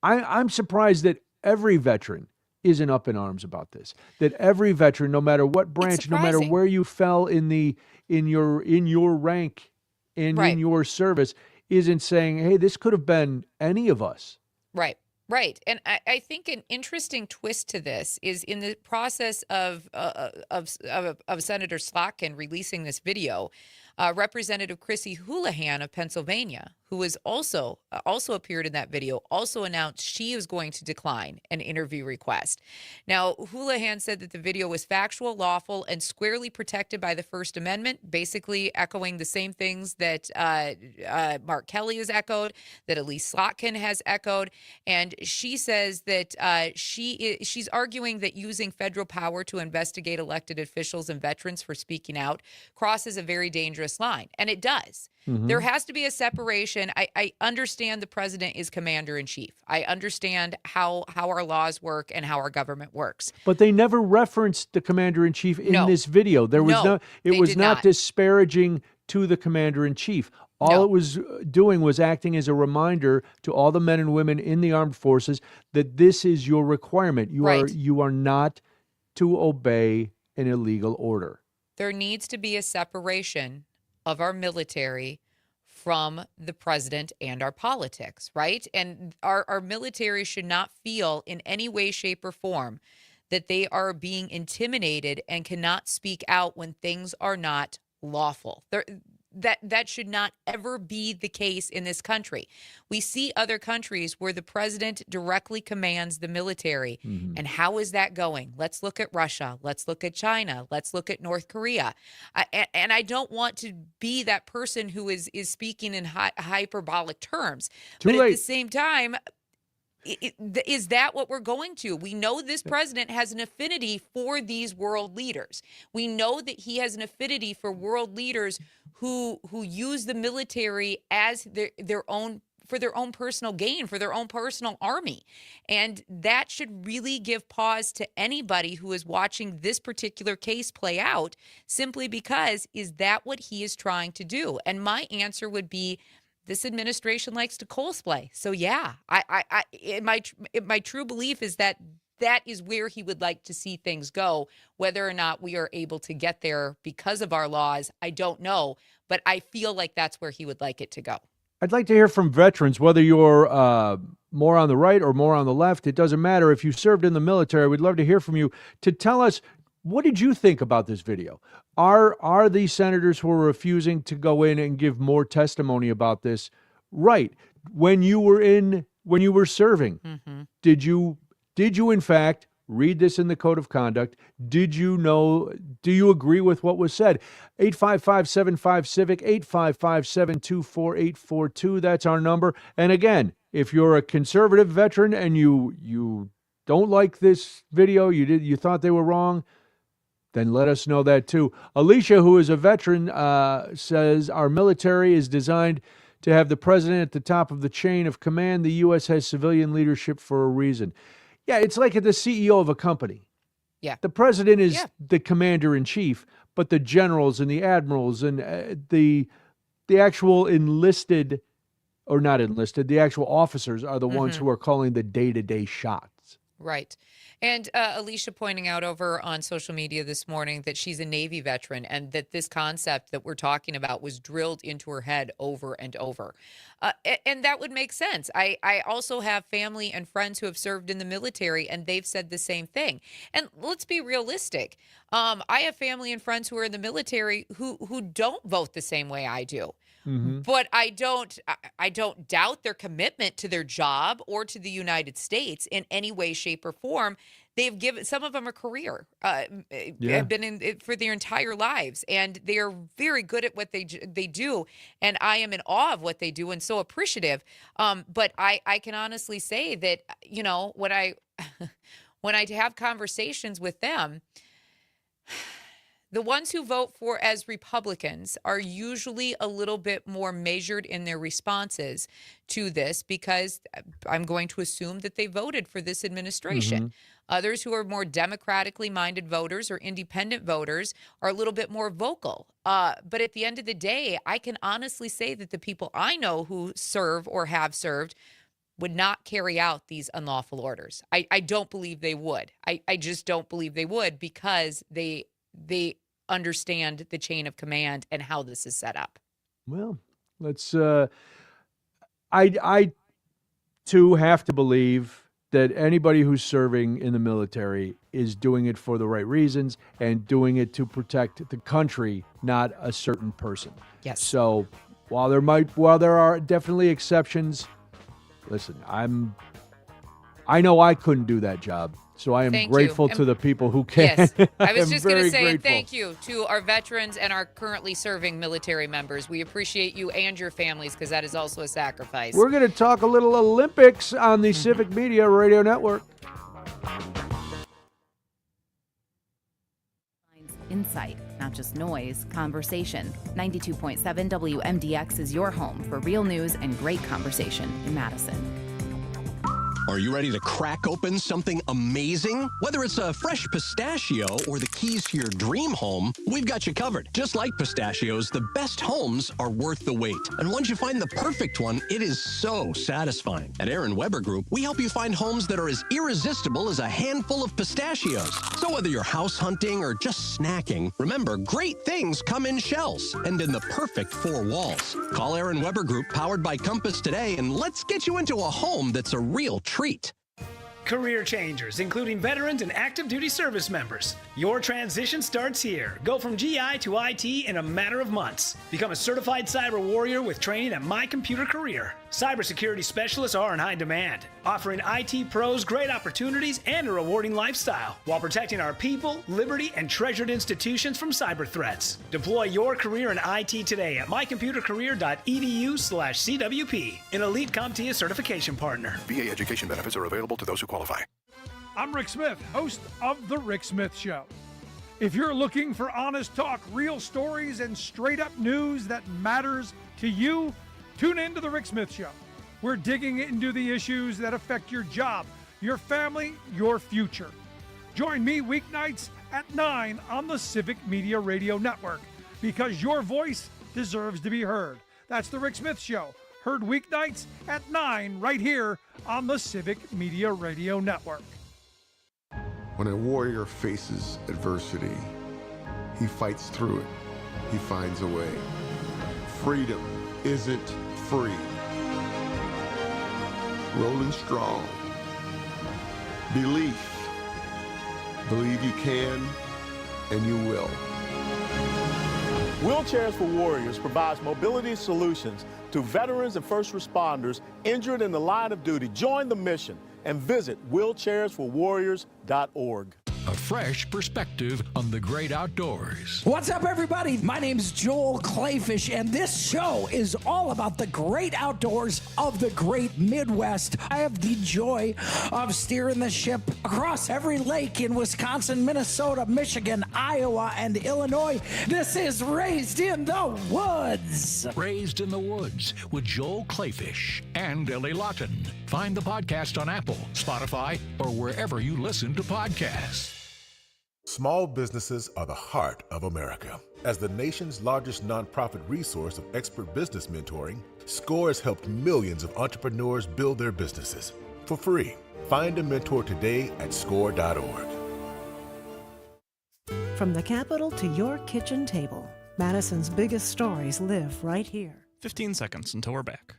I'm surprised that every veteran isn't up in arms about this. That every veteran, no matter what branch, no matter where you fell in your rank and in your service, isn't saying, hey, this could have been any of us. Right. Right. And I think an interesting twist to this is in the process of Senator Slotkin releasing this video, Representative Chrissy Houlihan of Pennsylvania, who was also appeared in that video, also announced she is going to decline an interview request. Now, Houlihan said that the video was factual, lawful, and squarely protected by the First Amendment, basically echoing the same things that Mark Kelly has echoed, that Elise Slotkin has echoed. And she says that she's arguing that using federal power to investigate elected officials and veterans for speaking out crosses a very dangerous dangerous line, and it does. There has to be a separation. I understand the president is commander in chief. I understand how our laws work and how our government works. But they never referenced the commander in chief in this video. There was it was not disparaging to the commander in chief. All it was doing was acting as a reminder to all the men and women in the armed forces that this is your requirement. You are not to obey an illegal order. There needs to be a separation of our military from the president and our politics, right? And our military should not feel in any way, shape, or form that they are being intimidated and cannot speak out when things are not lawful. That should not ever be the case in this country. We see other countries where the president directly commands the military. And how is that going? Let's look at Russia. Let's look at China. Let's look at North Korea. And I don't want to be that person who is speaking in hyperbolic terms. At the same time, is that what we're going to? We know this president has an affinity for these world leaders. We know that he has an affinity for world leaders who use the military as their own personal gain, for their own personal army. And that should really give pause to anybody who is watching this particular case play out, simply because, is that what he is trying to do? And my answer would be, this administration likes to cosplay. So yeah, my true belief is that is where he would like to see things go. Whether or not we are able to get there because of our laws, I don't know. But I feel like that's where he would like it to go. I'd like to hear from veterans, whether you're more on the right or more on the left. It doesn't matter. If you served in the military, we'd love to hear from you to tell us, what did you think about this video? Are these senators who are refusing to go in and give more testimony about this right? When you were serving, did you in fact read this in the code of conduct? Do you agree with what was said? 855-75-CIVIC, 855-724-842. That's our number. And again, if you're a conservative veteran and you don't like this video, you thought they were wrong, then let us know that too. Alicia, who is a veteran, says our military is designed to have the president at the top of the chain of command. The U.S. has civilian leadership for a reason. Yeah, it's like the CEO of a company. Yeah. The president is the commander-in-chief, but the generals and the admirals and the actual enlisted, or not enlisted, the actual officers are the ones who are calling the day-to-day shots. Right. And Alicia pointing out over on social media this morning that she's a Navy veteran and that this concept that we're talking about was drilled into her head over and over. And that would make sense. I also have family and friends who have served in the military, and they've said the same thing. And let's be realistic. I have family and friends who are in the military who don't vote the same way I do. But I don't doubt their commitment to their job or to the United States in any way, shape, or form. They've given some of them a career, have been in it for their entire lives, and they are very good at what they do. And I am in awe of what they do, and so appreciative. But I can honestly say that when I have conversations with them, the ones who vote for as Republicans are usually a little bit more measured in their responses to this, because I'm going to assume that they voted for this administration. Others who are more democratically minded voters or independent voters are a little bit more vocal. But at the end of the day, I can honestly say that the people I know who serve or have served would not carry out these unlawful orders. I don't believe they would. I just don't believe they would, because they understand the chain of command and how this is set up. Well, let's I too have to believe that anybody who's serving in the military is doing it for the right reasons and doing it to protect the country, not a certain person. Yes. So while there are definitely exceptions, listen, I know I couldn't do that job. So I am grateful to the people who can. Yes, I was just going to say grateful. Thank you to our veterans and our currently serving military members. We appreciate you and your families, because that is also a sacrifice. We're going to talk a little Olympics on the Civic Media Radio Network. Insight. not just noise, conversation. 92.7 WMDX is your home for real news and great conversation in Madison. Are you ready to crack open something amazing? Whether it's a fresh pistachio or the keys to your dream home, we've got you covered. Just like pistachios, the best homes are worth the wait. And once you find the perfect one, it is so satisfying. At Aaron Weber Group, we help you find homes that are as irresistible as a handful of pistachios. So whether you're house hunting or just snacking, remember, great things come in shells and in the perfect 4 walls. Call Aaron Weber Group, powered by Compass today, and let's get you into a home that's a real treat. Career changers, including veterans and active duty service members. Your transition starts here. Go from GI to IT in a matter of months. Become a certified cyber warrior with training at My Computer Career. Cybersecurity specialists are in high demand, offering IT pros great opportunities and a rewarding lifestyle while protecting our people, liberty, and treasured institutions from cyber threats. Deploy your career in IT today at mycomputercareer.edu/CWP, an elite CompTIA certification partner. VA education benefits are available to those who qualify. I'm Rick Smith, host of The Rick Smith Show. If you're looking for honest talk, real stories, and straight-up news that matters to you, tune in to The Rick Smith Show. We're digging into the issues that affect your job, your family, your future. Join me weeknights at 9 on the Civic Media Radio Network, because your voice deserves to be heard. That's The Rick Smith Show, heard weeknights at 9 right here on the Civic Media Radio Network. When a warrior faces adversity, he fights through it. He finds a way. Freedom isn't free. Rolling strong. Belief. Believe you can and you will. Wheelchairs for Warriors provides mobility solutions to veterans and first responders injured in the line of duty. Join the mission and visit wheelchairsforwarriors.org. A fresh perspective on the great outdoors. What's up, everybody? My name's Joel Clayfish, and this show is all about the great outdoors of the great Midwest. I have the joy of steering the ship across every lake in Wisconsin, Minnesota, Michigan, Iowa, and Illinois. This is Raised in the Woods. Raised in the Woods with Joel Clayfish and Ellie Lawton. Find the podcast on Apple, Spotify, or wherever you listen to podcasts. Small businesses are the heart of America. As the nation's largest nonprofit resource of expert business mentoring, SCORE has helped millions of entrepreneurs build their businesses for free. Find a mentor today at score.org. From the Capitol to your kitchen table, Madison's biggest stories live right here. 15 seconds until we're back.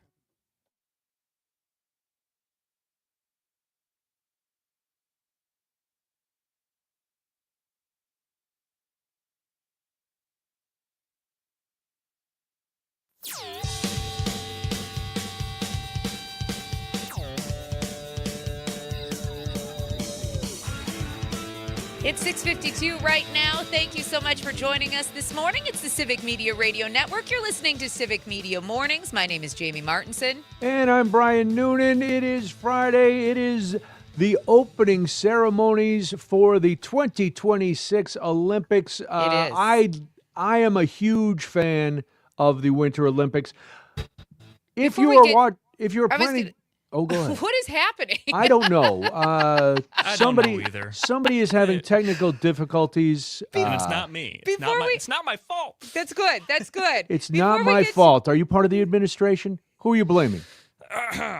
It's 6:52 right now. Thank you so much for joining us this morning. It's the Civic Media Radio Network. You're listening to Civic Media Mornings. My name is Jamie Martinson. And I'm Brian Noonan. It is Friday. It is the opening ceremonies for the 2026 Olympics. It is. I am a huge fan of the Winter Olympics. If Before you we are get- if you're I was planning, oh, go ahead. What is happening? I don't know. I don't know either. Somebody is having technical difficulties. And it's not me. It's not my fault. That's good. That's good. It's Before not we my get- fault. Are you part of the administration? Who are you blaming?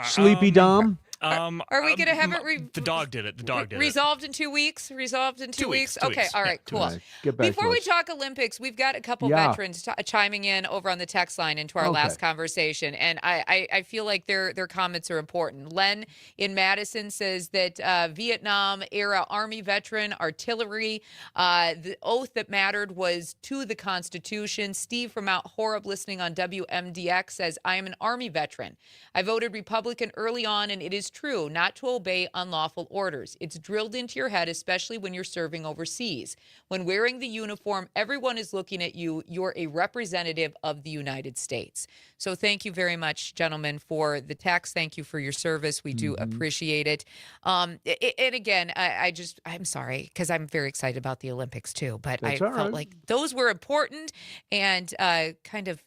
Sleepy Dom? Are we going to have it The dog did it. The dog did it. resolved in 2 weeks? Resolved in 2 2 weeks? weeks, 2 Okay, weeks. all Yeah, right, 2 cool. weeks. Get back Before to we us. talk Olympics, we've got a couple Yeah. veterans chiming in over on the text line into our last conversation, and I feel like their comments are important. Len in Madison says that Vietnam-era Army veteran, artillery, the oath that mattered was to the Constitution. Steve from Mount Horeb, listening on WMDX, says, I am an Army veteran. I voted Republican early on, and it is is true not to obey unlawful orders. It's drilled into your head, especially when you're serving overseas. When wearing the uniform, everyone is looking at you. You're a representative of the United States. So thank you very much, gentlemen, for the text. Thank you for your service. We do appreciate it. And again, I'm sorry, because I'm very excited about the Olympics too, but That's I all felt right. like those were important. And kind of,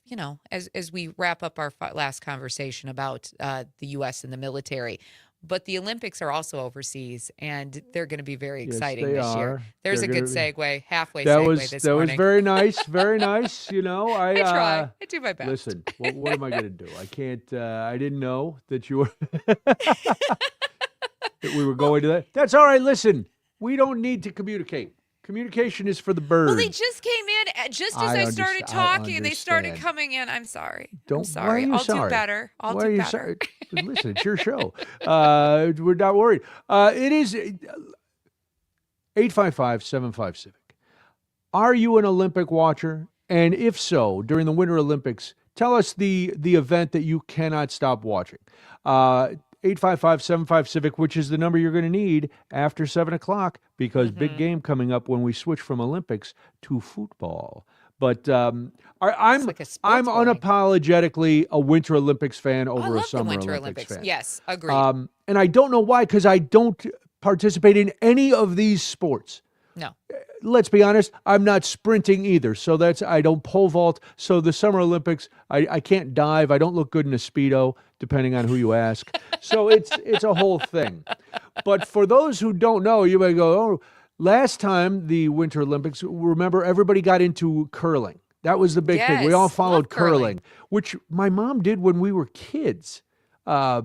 as we wrap up our last conversation about the U.S. and the military, but the Olympics are also overseas, and they're going to be very exciting they this year. are. There's They're a good gonna segue, halfway That segue was this that morning. was very nice, very nice. You know, I try. I do my best. Listen, what am I going to do? I can't. I didn't know that you were that we were going to that. That's all right. Listen, we don't need to communicate. Communication is for the birds. Well, they just came in just as I started talking, and they started coming in. I'm sorry. I'm sorry. I'll do better. I'll do better. Sorry? Listen, it's your show. We're not worried. It is 855-75-CIVIC. Are you an Olympic watcher? And if so, during the Winter Olympics, tell us the event that you cannot stop watching. 855-75-CIVIC, which is the number you're going to need after 7 o'clock, because big game coming up when we switch from Olympics to football. But I'm unapologetically a Winter Olympics fan over a Summer Olympics fan. Yes, agreed. And I don't know why, because I don't participate in any of these sports. No. Let's be honest, I'm not sprinting either. So I don't pole vault. So the Summer Olympics, I can't dive. I don't look good in a Speedo, depending on who you ask. So it's a whole thing. But for those who don't know, you may go, oh, last time the Winter Olympics, remember, everybody got into curling. That was the big thing. We all followed curling, which my mom did when we were kids. Your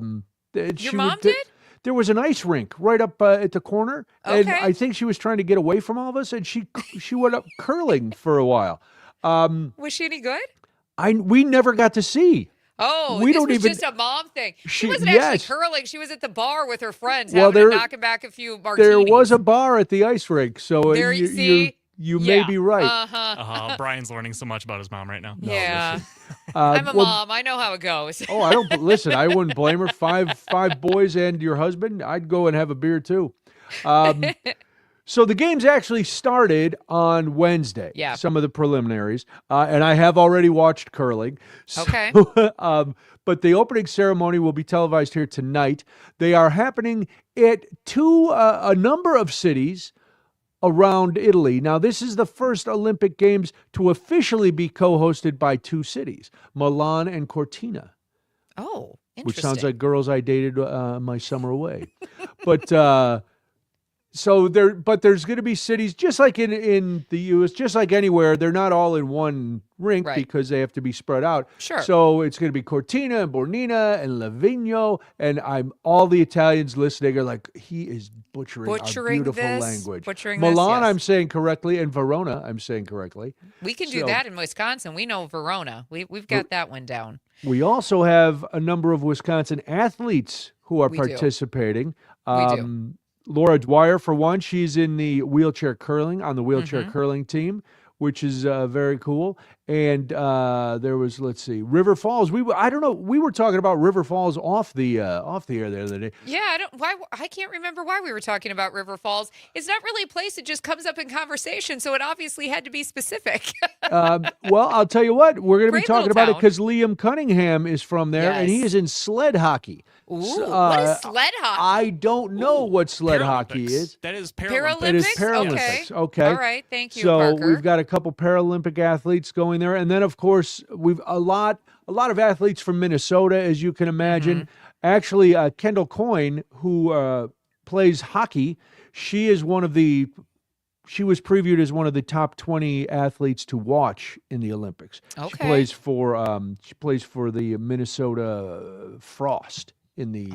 mom did? There was an ice rink right up at the corner, and Okay. I think she was trying to get away from all of us, and she went up curling for a while. Was she any good? We never got to see. Oh, We this don't was even- just a mom thing. She She- wasn't yes. actually curling. She was at the bar with her friends, Well, knocking back a few martinis. There was a bar at the ice rink, so There, you, see? you may be right. Uh-huh. Brian's learning so much about his mom right now. Yeah. I'm a well, mom. I know how it goes. Oh, I don't listen. I wouldn't blame her. Five boys and your husband. I'd go and have a beer too. So the games actually started on Wednesday. Yeah. Some of the preliminaries, and I have already watched curling. So, Okay. But the opening ceremony will be televised here tonight. They are happening at a number of cities around Italy. Now, this is the first Olympic Games to officially be co-hosted by two cities, Milan and Cortina. Oh, interesting. Which sounds like girls I dated my summer away. But there's going to be cities just like in the U.S., just like anywhere. They're not all in one rink because they have to be spread out. Sure. So it's going to be Cortina and Bornina and Livigno, and all the Italians listening are like, he is butchering our beautiful this, language. butchering Milan, this, yes. I'm saying correctly, and Verona, I'm saying correctly. We can do So- that in Wisconsin. We know Verona. We've got that one down. We also have a number of Wisconsin athletes who are We do. participating. We do. Laura Dwyer, for one, she's in the wheelchair curling, on the wheelchair Mm-hmm. curling team, which is very cool. And there was, let's see, River Falls. I don't know. We were talking about River Falls off the air the other day. Yeah, I can't remember why we were talking about River Falls. It's not really a place that just comes up in conversation, so it obviously had to be specific. Well, I'll tell you what, we're going to be Great talking little about it town. because Liam Cunningham is from there, and he Yes. is in sled hockey. Ooh, So, what is sled hockey? I don't know what sled hockey is. That is Paralympics? It is Paralympics. Okay. All right, thank you, So Parker. we've got a couple Paralympic athletes going there, and then of course we've a lot of athletes from Minnesota, as you can imagine. Mm-hmm. Actually, Kendall Coyne, who plays hockey, she was previewed as one of the top 20 athletes to watch in the Olympics. She Okay. plays for the Minnesota Frost in the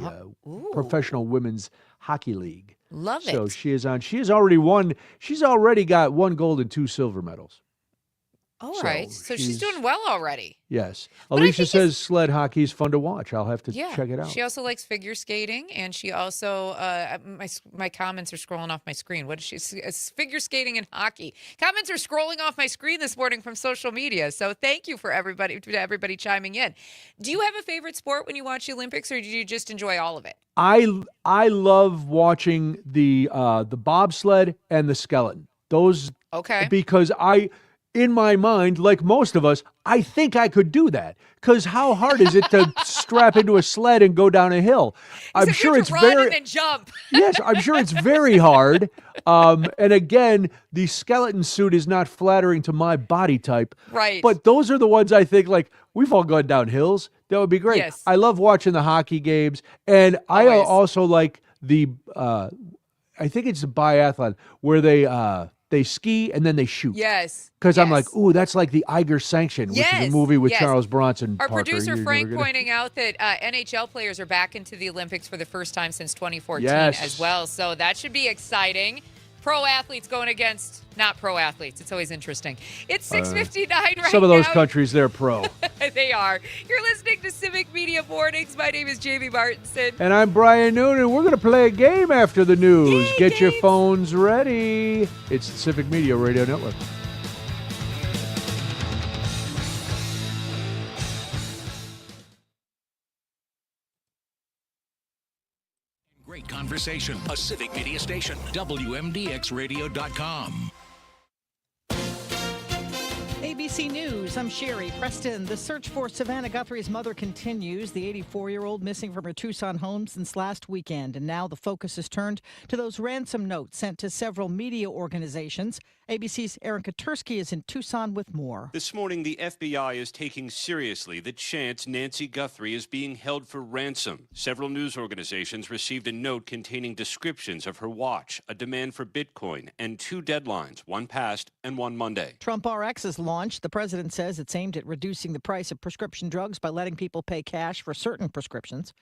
Professional Women's Hockey League. Love it. So she has already got 1 gold and 2 silver medals. All right. So she's doing well already. Yes. But I Alicia think says sled hockey is fun to watch. I'll have to Yeah. check it out. She also likes figure skating, and she also my comments are scrolling off my screen. What is she? It's figure skating and hockey. Comments are scrolling off my screen this morning from social media. So thank you for everybody chiming in. Do you have a favorite sport when you watch the Olympics, or do you just enjoy all of it? I love watching the bobsled and the skeleton. Those because in my mind, like most of us, I think I could do that. Because how hard is it to strap into a sled and go down a hill? I'm sure it's very and then jump. Yes, I'm sure it's very hard. And again, the skeleton suit is not flattering to my body type. Right. But those are the ones I think, like, we've all gone down hills. That would be great. Yes. I love watching the hockey games. And I also like the, I think it's the biathlon, where they ski and then they shoot. Yes. Because I'm like, ooh, that's like the Eiger Sanction, which is a Yes, movie with yes. Charles Bronson. Our Parker. producer You're Frank never gonna- pointing out that NHL players are back into the Olympics for the first time since 2014 Yes. as well. So that should be exciting. Pro athletes going against not pro athletes. It's always interesting. It's 6:59 right now. Some of those countries, they're pro. They are. You're listening to Civic Media Mornings. My name is Jamie Martinson. And I'm Brian Noonan. We're going to play a game after the news. Get your phones ready. It's the Civic Media Radio Network. Great conversation. A Civic Media station. WMDXradio.com. ABC News, I'm Sherry Preston. The search for Savannah Guthrie's mother continues. The 84-year-old missing from her Tucson home since last weekend. And now the focus is turned to those ransom notes sent to several media organizations. ABC's Aaron Katursky is in Tucson with more. This morning, the FBI is taking seriously the chance Nancy Guthrie is being held for ransom. Several news organizations received a note containing descriptions of her watch, a demand for Bitcoin, and 2 deadlines, one passed and one Monday. Trump RX is launched. The president says it's aimed at reducing the price of prescription drugs by letting people pay cash for certain prescriptions.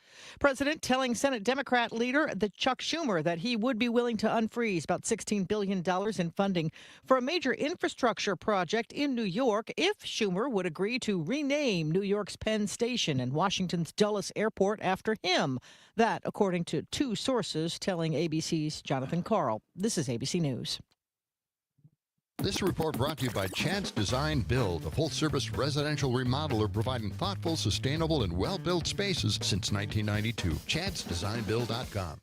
President telling Senate Democrat leader Chuck Schumer that he would be willing to unfreeze about $16 billion in funding for a major infrastructure project in New York if Schumer would agree to rename New York's Penn Station and Washington's Dulles Airport after him. That, according to 2 sources telling ABC's Jonathan Carl. This is ABC News. This report brought to you by Chad's Design Build, a full-service residential remodeler providing thoughtful, sustainable, and well-built spaces since 1992. Chad'sDesignBuild.com.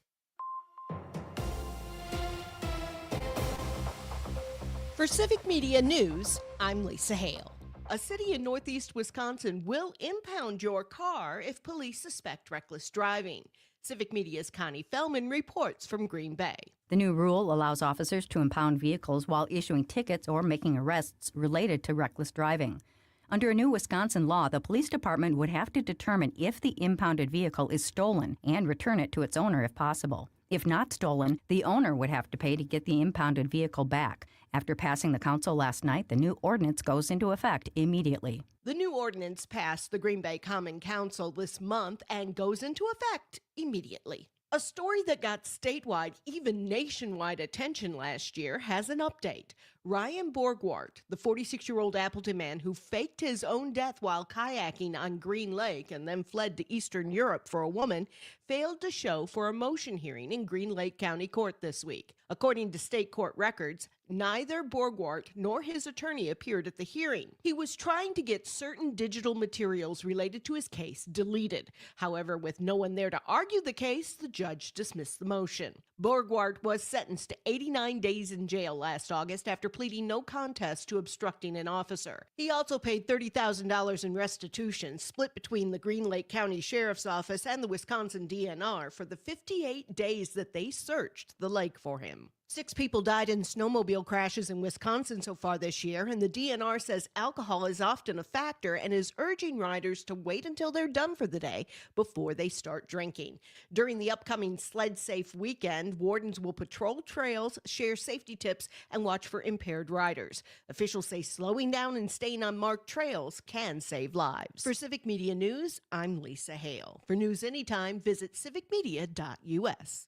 For Civic Media News, I'm Lisa Hale. A city in northeast Wisconsin will impound your car if police suspect reckless driving. Civic Media's Connie Fellman reports from Green Bay. The new rule allows officers to impound vehicles while issuing tickets or making arrests related to reckless driving. Under a new Wisconsin law, the police department would have to determine if the impounded vehicle is stolen and return it to its owner if possible. If not stolen, the owner would have to pay to get the impounded vehicle back. After passing the council last night, the new ordinance goes into effect immediately. The new ordinance passed the Green Bay Common Council this month and goes into effect immediately. A story that got statewide, even nationwide attention last year has an update. Ryan Borgwart, the 46-year-old Appleton man who faked his own death while kayaking on Green Lake and then fled to Eastern Europe for a woman, failed to show for a motion hearing in Green Lake County Court this week. According to state court records, neither Borgwart nor his attorney appeared at the hearing. He was trying to get certain digital materials related to his case deleted. However, with no one there to argue the case, the judge dismissed the motion. Borgwart was sentenced to 89 days in jail last August after pleading no contest to obstructing an officer. He also paid $30,000 in restitution, split between the Green Lake County Sheriff's Office and the Wisconsin DNR for the 58 days that they searched the lake for him. 6 people died in snowmobile crashes in Wisconsin so far this year, and the DNR says alcohol is often a factor and is urging riders to wait until they're done for the day before they start drinking. During the upcoming Sled Safe weekend, wardens will patrol trails, share safety tips, and watch for impaired riders. Officials say slowing down and staying on marked trails can save lives. For Civic Media News, I'm Lisa Hale. For news anytime, visit civicmedia.us.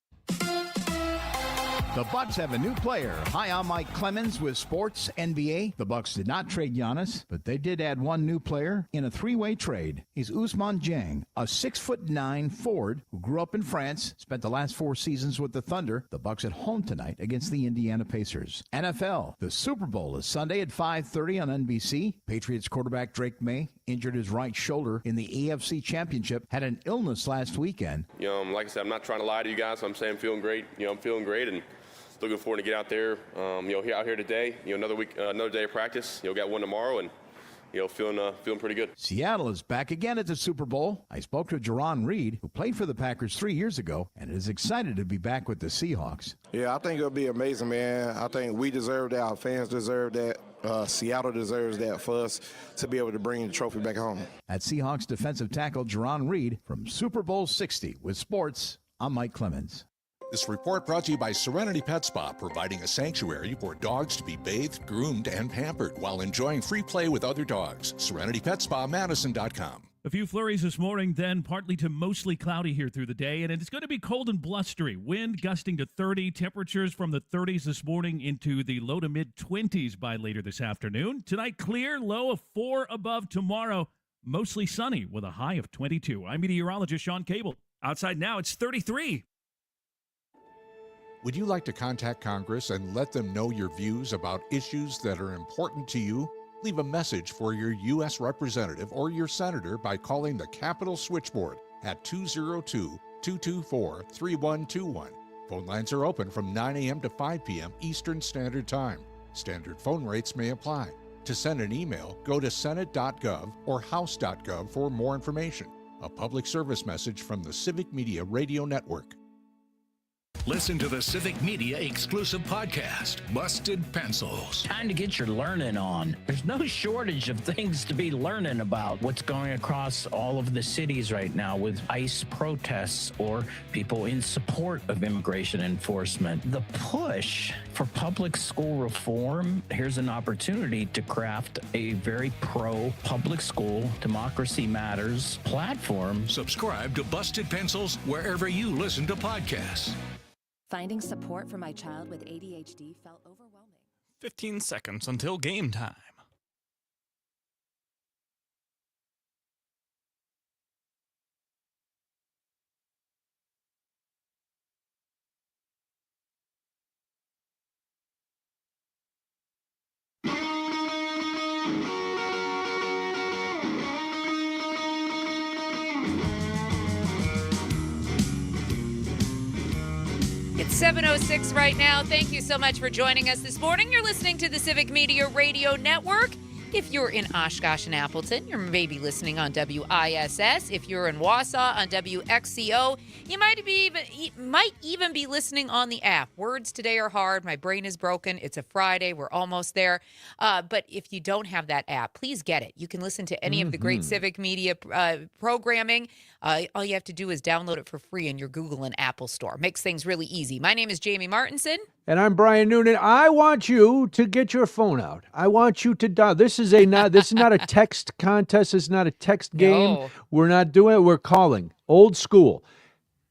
The Bucks have a new player. Hi, I'm Mike Clemens with Sports NBA. The Bucks did not trade Giannis, but they did add one new player in a three-way trade. He's Ousmane Dieng, a 6'9" forward who grew up in France, spent the last 4 seasons with the Thunder. The Bucks at home tonight against the Indiana Pacers. NFL, the Super Bowl is Sunday at 5:30 on NBC. Patriots quarterback Drake May injured his right shoulder in the AFC Championship, had an illness last weekend. Like I said, I'm not trying to lie to you guys. I'm saying I'm feeling great. I'm feeling great and looking forward to get out there. Out here today. Another week, another day of practice. Got one tomorrow, and feeling pretty good. Seattle is back again at the Super Bowl. I spoke to Jerron Reed, who played for the Packers 3 years ago, and is excited to be back with the Seahawks. Yeah, I think it'll be amazing, man. I think we deserve that. Our fans deserve that. Seattle deserves that for us to be able to bring the trophy back home. At Seahawks defensive tackle Jerron Reed from Super Bowl 60 with sports, I'm Mike Clemens. This report brought to you by Serenity Pet Spa, providing a sanctuary for dogs to be bathed, groomed, and pampered while enjoying free play with other dogs. SerenityPetSpaMadison.com. A few flurries this morning, then partly to mostly cloudy here through the day, and it's going to be cold and blustery. Wind gusting to 30, temperatures from the 30s this morning into the low to mid-20s by later this afternoon. Tonight, clear, low of 4 above tomorrow. Mostly sunny with a high of 22. I'm meteorologist Sean Cable. Outside now, it's 33. Would you like to contact Congress and let them know your views about issues that are important to you? Leave a message for your U.S. representative or your senator by calling the Capitol Switchboard at 202-224-3121. Phone lines are open from 9 a.m. to 5 p.m. Eastern Standard Time. Standard phone rates may apply. To send an email, go to senate.gov or house.gov for more information. A public service message from the Civic Media Radio Network. Listen to the Civic Media exclusive podcast, Busted Pencils. Time to get your learning on. There's no shortage of things to be learning about. What's going across all of the cities right now with ICE protests or people in support of immigration enforcement. The push for public school reform, here's an opportunity to craft a very pro-public school, democracy matters platform. Subscribe to Busted Pencils wherever you listen to podcasts. Finding support for my child with ADHD felt overwhelming. 15 seconds until game time. It's 7:06 right now. Thank you so much for joining us this morning. You're listening to the Civic Media Radio Network. If you're in Oshkosh and Appleton, you're maybe listening on WISS. If you're in Wausau on WXCO, you might even be listening on the app. Words today are hard. My brain is broken. It's a Friday. We're almost there. But if you don't have that app, please get it. You can listen to any of the great Civic Media programming. All you have to do is download it for free in your Google and Apple store. Makes things really easy. My name is Jamie Martinson. And I'm Brian Noonan. I want you to get your phone out. I want you to dial. This is not a text contest. It's not a text game. No. We're not doing it. We're calling. Old school.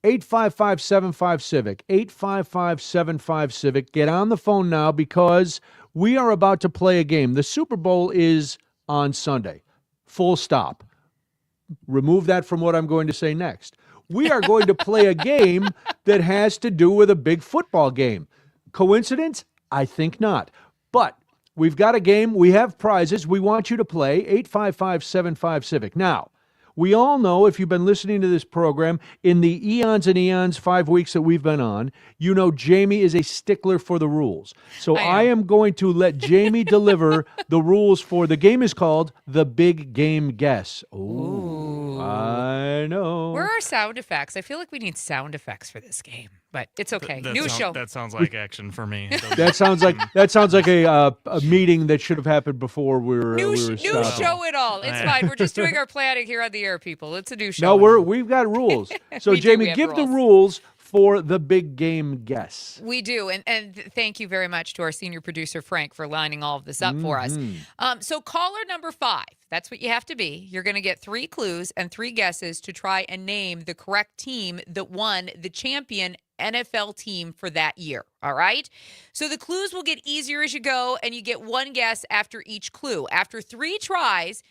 855-75-CIVIC. 855-75-CIVIC. Get on the phone now because we are about to play a game. The Super Bowl is on Sunday. Full stop. Remove that from what I'm going to say next. We are going to play a game that has to do with a big football game. Coincidence? I think not. But we've got a game. We have prizes. We want you to play. 855-75-CIVIC. Now, we all know, if you've been listening to this program, in the eons and eons, 5 weeks that we've been on, you know Jamie is a stickler for the rules. So I am going to let Jamie deliver the rules for the game. Is called the Big Game Guess. Ooh. I know. Where are sound effects? I feel like we need sound effects for this game, but it's okay. New show. That sounds like action for me. That sounds like a meeting that should have happened before we were New stopping. show it all. It's fine. We're just doing our planning here on the air, people. It's a new show. No, we've got rules. So Jamie, give the rules for the Big Game Guess. We do, and thank you very much to our senior producer, Frank, for lining all of this up for us. So caller number 5, that's what you have to be. You're going to get 3 clues and 3 guesses to try and name the correct team that won the NFL team for that year. All right. So the clues will get easier as you go, and you get one guess after each clue. After 3 tries,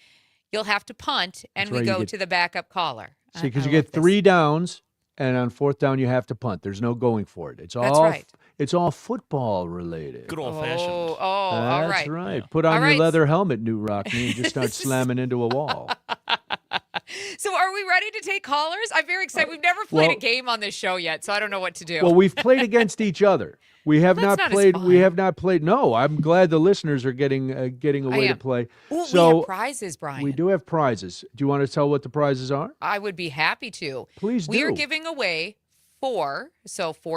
you'll have to punt, and That's right, we go to the backup caller. See, because you get 3 downs, and on 4th down you have to punt. There's no going for it. It's all right. It's all football related. Good old-fashioned. All right. That's right. Put on All your right. leather helmet, New Rockney, and just start slamming into a wall. So are we ready to take callers? I'm very excited. We've never played well- a game on this show yet, so I don't know what to do. Well, we've played against each other. We have That's not not as played. We fun. have not played. No, I'm glad the listeners are getting a way to am. play. Ooh, so we have prizes, Brian. we do have prizes. Do you want to tell what the prizes are? I would be happy to. Please We are do. giving away 4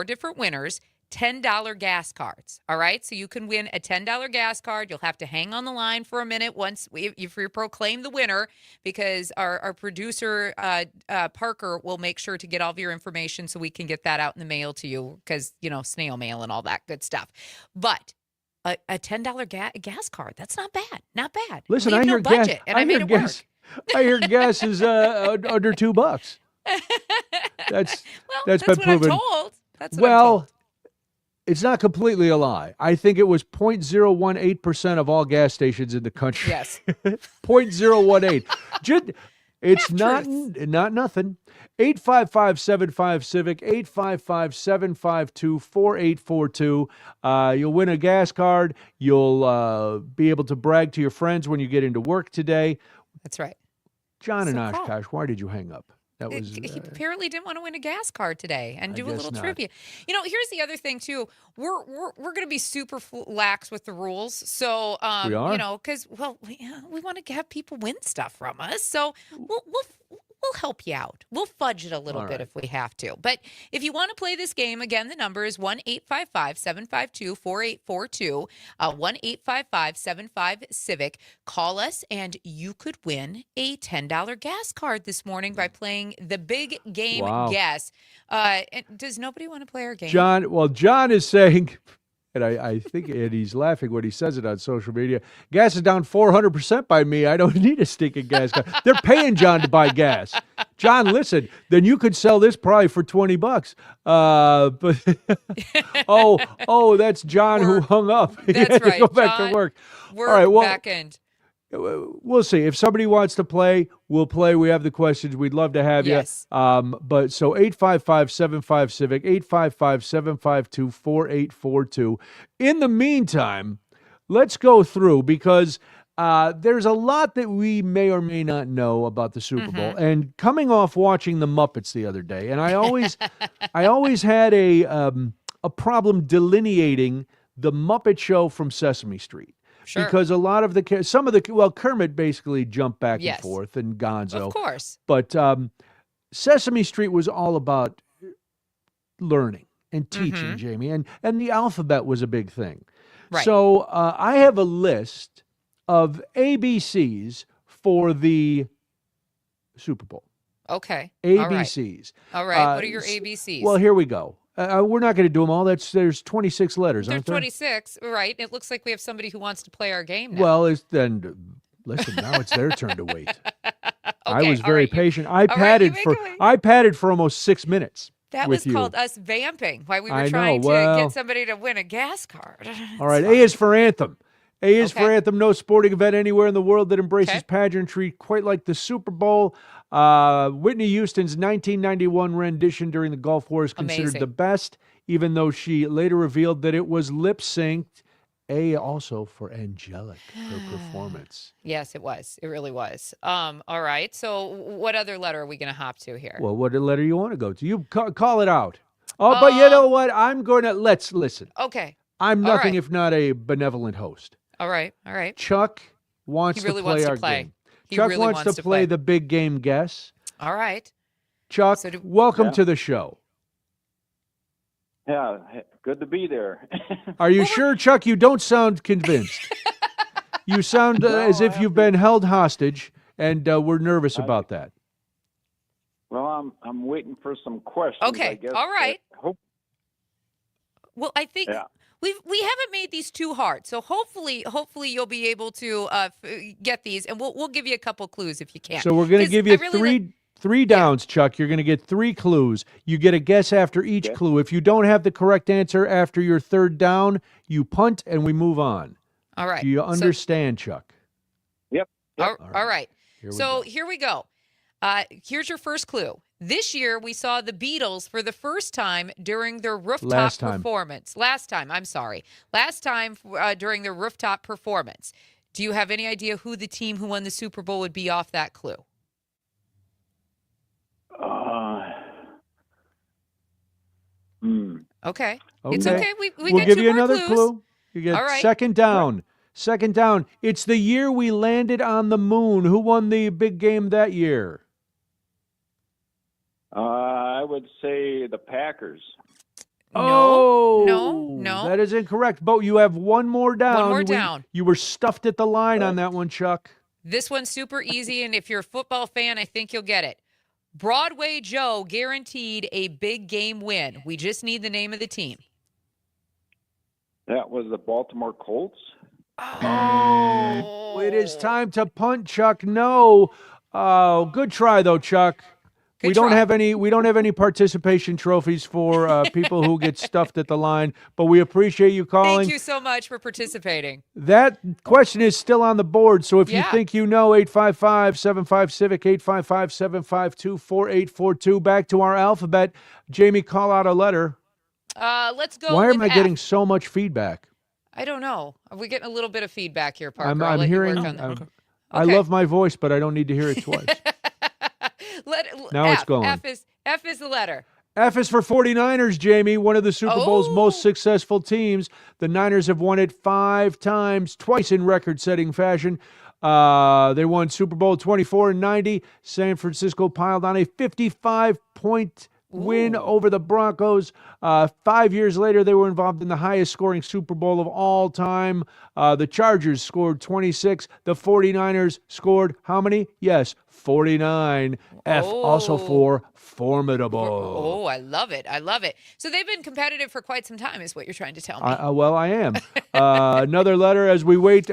different winners, $10 gas cards. All right. So you can win a $10 gas card. You'll have to hang on the line for a minute if we proclaim the winner, because our producer, Parker, will make sure to get all of your information so we can get that out in the mail to you, because, snail mail and all that good stuff. But a $10 gas card, that's not bad. Not bad. Listen, we have I no hear budget, gas. and I made it work. I hear gas is under $2. That's That's been what proven. I'm told. That's what I'm Well, told. it's not completely a lie. I think it was 0.018% of all gas stations in the country. Yes. 0.018. It's not nothing. 855-75-CIVIC, 855-752-4842. You'll win a gas card. You'll be able to brag to your friends when you get into work today. That's right. John So and call. Oshkosh, why did you hang up? That was He apparently didn't want to win a gas card today and I do a guess little not. trivia. Here's the other thing too. We're going to be super lax with the rules. So We are? because we want to have people win stuff from us. So we'll help you out. We'll fudge it a little All bit right. if we have to. But if you want to play this game, again, the number is 1-855-752-4842, 1-855-75-CIVIC. Call us, and you could win a $10 gas card this morning by playing the big game Wow. guess. And does nobody want to play our game? John is saying, and I think and he's laughing when he says it on social media, gas is down 400% by me. I don't need a stinking gas card. They're paying John to buy gas. John, listen, then you could sell this probably for $20. But that's John who hung up. He That's had to right, go back John. to work. We're All right, well, back end. We'll see. If somebody wants to play, we'll play. We have the questions. We'd love to have Yes. you. But so 855-75-CIVIC, 855-752-4842. In the meantime, let's go through, because there's a lot that we may or may not know about the Super Bowl. And coming off watching the Muppets the other day, and I always had a problem delineating the Muppet Show from Sesame Street. Sure. Because a lot of Kermit basically jumped back Yes. and forth, and Gonzo. Of course. But Sesame Street was all about learning and teaching, Jamie, and the alphabet was a big thing. Right. So I have a list of ABCs for the Super Bowl. Okay. ABCs. All right. What are your ABCs? Well, here we go. We're not going to do them all. There's 26 letters, There's aren't there? 26, right? It looks like we have somebody who wants to play our game now. Well, listen, now it's their turn to wait. I Okay, was all very right, patient. all right, you I padded for almost 6 minutes. that with was you. called us vamping while we were I know, trying to well- get somebody to win a gas card. All right, A is for anthem. A is for Okay. anthem. No sporting event anywhere in the world that embraces Okay. pageantry quite like the Super Bowl. Whitney Houston's 1991 rendition during the Gulf War is considered Amazing. the best, even though she later revealed that it was lip-synced. A also for angelic, her performance. Yes, it was. It really was. All right. So what other letter are we going to hop to here? Well, what letter you want to go to? You call it out. Oh, but you know what? I'm going to, let's listen. Okay. I'm All nothing right. if not a benevolent host. All right. All right. Chuck wants He really to play wants to our play. game. He Chuck really wants wants to to play play. the big game guess. All right. Chuck, So welcome Yeah. to the show. Yeah, good to be there. Are you sure, Chuck? You don't sound convinced. You sound as if you've been held hostage, and we're nervous about that. Well, I'm waiting for some questions. Okay, I guess. all right. Hope, Well, I think yeah. we haven't made these too hard, so hopefully you'll be able to get these, and we'll give you a couple clues if you can. So we're going to 'Cause give I you really 3 downs, Chuck. You're going to get 3 clues. You get a guess after each clue. If you don't have the correct answer after your 3rd down, you punt and we move on. All right. Do you understand, Chuck? Yep. All right. Here Here we go. Here's your first clue. This year, we saw the Beatles for the first time during their rooftop performance. Last time during their rooftop performance. Do you have any idea who the team who won the Super Bowl would be off that clue? Okay. It's okay. We'll give you another clue. You get All right. second down. Second down. It's the year we landed on the moon. Who won the big game that year? I would say the Packers. No. That is incorrect. But you have one more down. One more down. You were stuffed at the line on that one, Chuck. This one's super easy, and if you're a football fan, I think you'll get it. Broadway Joe guaranteed a big game win. We just need the name of the team. That was the Baltimore Colts. Oh, it is time to punt, Chuck. No. Oh, good try though, Chuck. We don't have any participation trophies for people who get stuffed at the line, but we appreciate you calling. Thank you so much for participating. That question is still on the board, so if you think you know, 855-75-CIVIC, 855-752-4842. Back to our alphabet. Jamie, call out a letter. Let's go. Why with am I F. getting so much feedback? I don't know. Are we getting a little bit of feedback here, Parker? I'm hearing. I love my voice, but I don't need to hear it twice. Now it's going. F is the letter. F is for 49ers, Jamie, one of the Super Bowl's most successful teams. The Niners have won it 5 times, twice in record-setting fashion. They won Super Bowl 24 and 90. San Francisco piled on a 55-point win over the Broncos. 5 years later, they were involved in the highest-scoring Super Bowl of all time. The Chargers scored 26. The 49ers scored how many? Yes, 49. F also for formidable. Oh, I love it. I love it. So they've been competitive for quite some time is what you're trying to tell me. Well, I am. Another letter as we wait.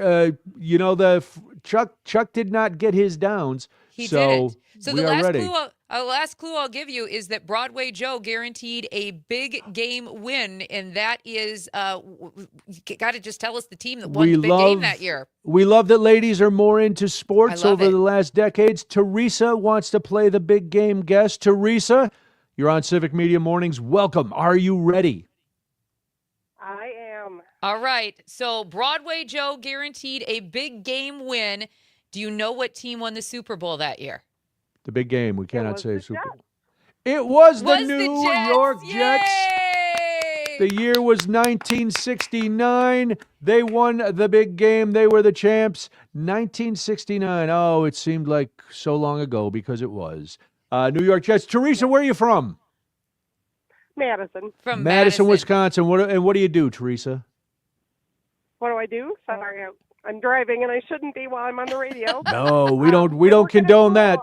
Chuck did not get his downs. He so didn't. So we the are ready. last clue I'll give you is that Broadway Joe guaranteed a big game win, and that is, you got to just tell us the team that won the big game that year. We love that ladies are more into sports I love over it. the last decades. Teresa wants to play the big game guest. Teresa, you're on Civic Media Mornings. Welcome. Are you ready? I am. All right. So Broadway Joe guaranteed a big game win. Do you know what team won the Super Bowl that year? The big game. We cannot say Super Bowl. It was the New York Jets. The year was 1969. They won the big game. They were the champs. 1969. Oh, it seemed like so long ago because it was. New York Jets. Teresa, where are you from? Madison. From Madison, Wisconsin. What do you do, Teresa? What do I do? Sorry, I'm driving and I shouldn't be while I'm on the radio. No, we don't condone that.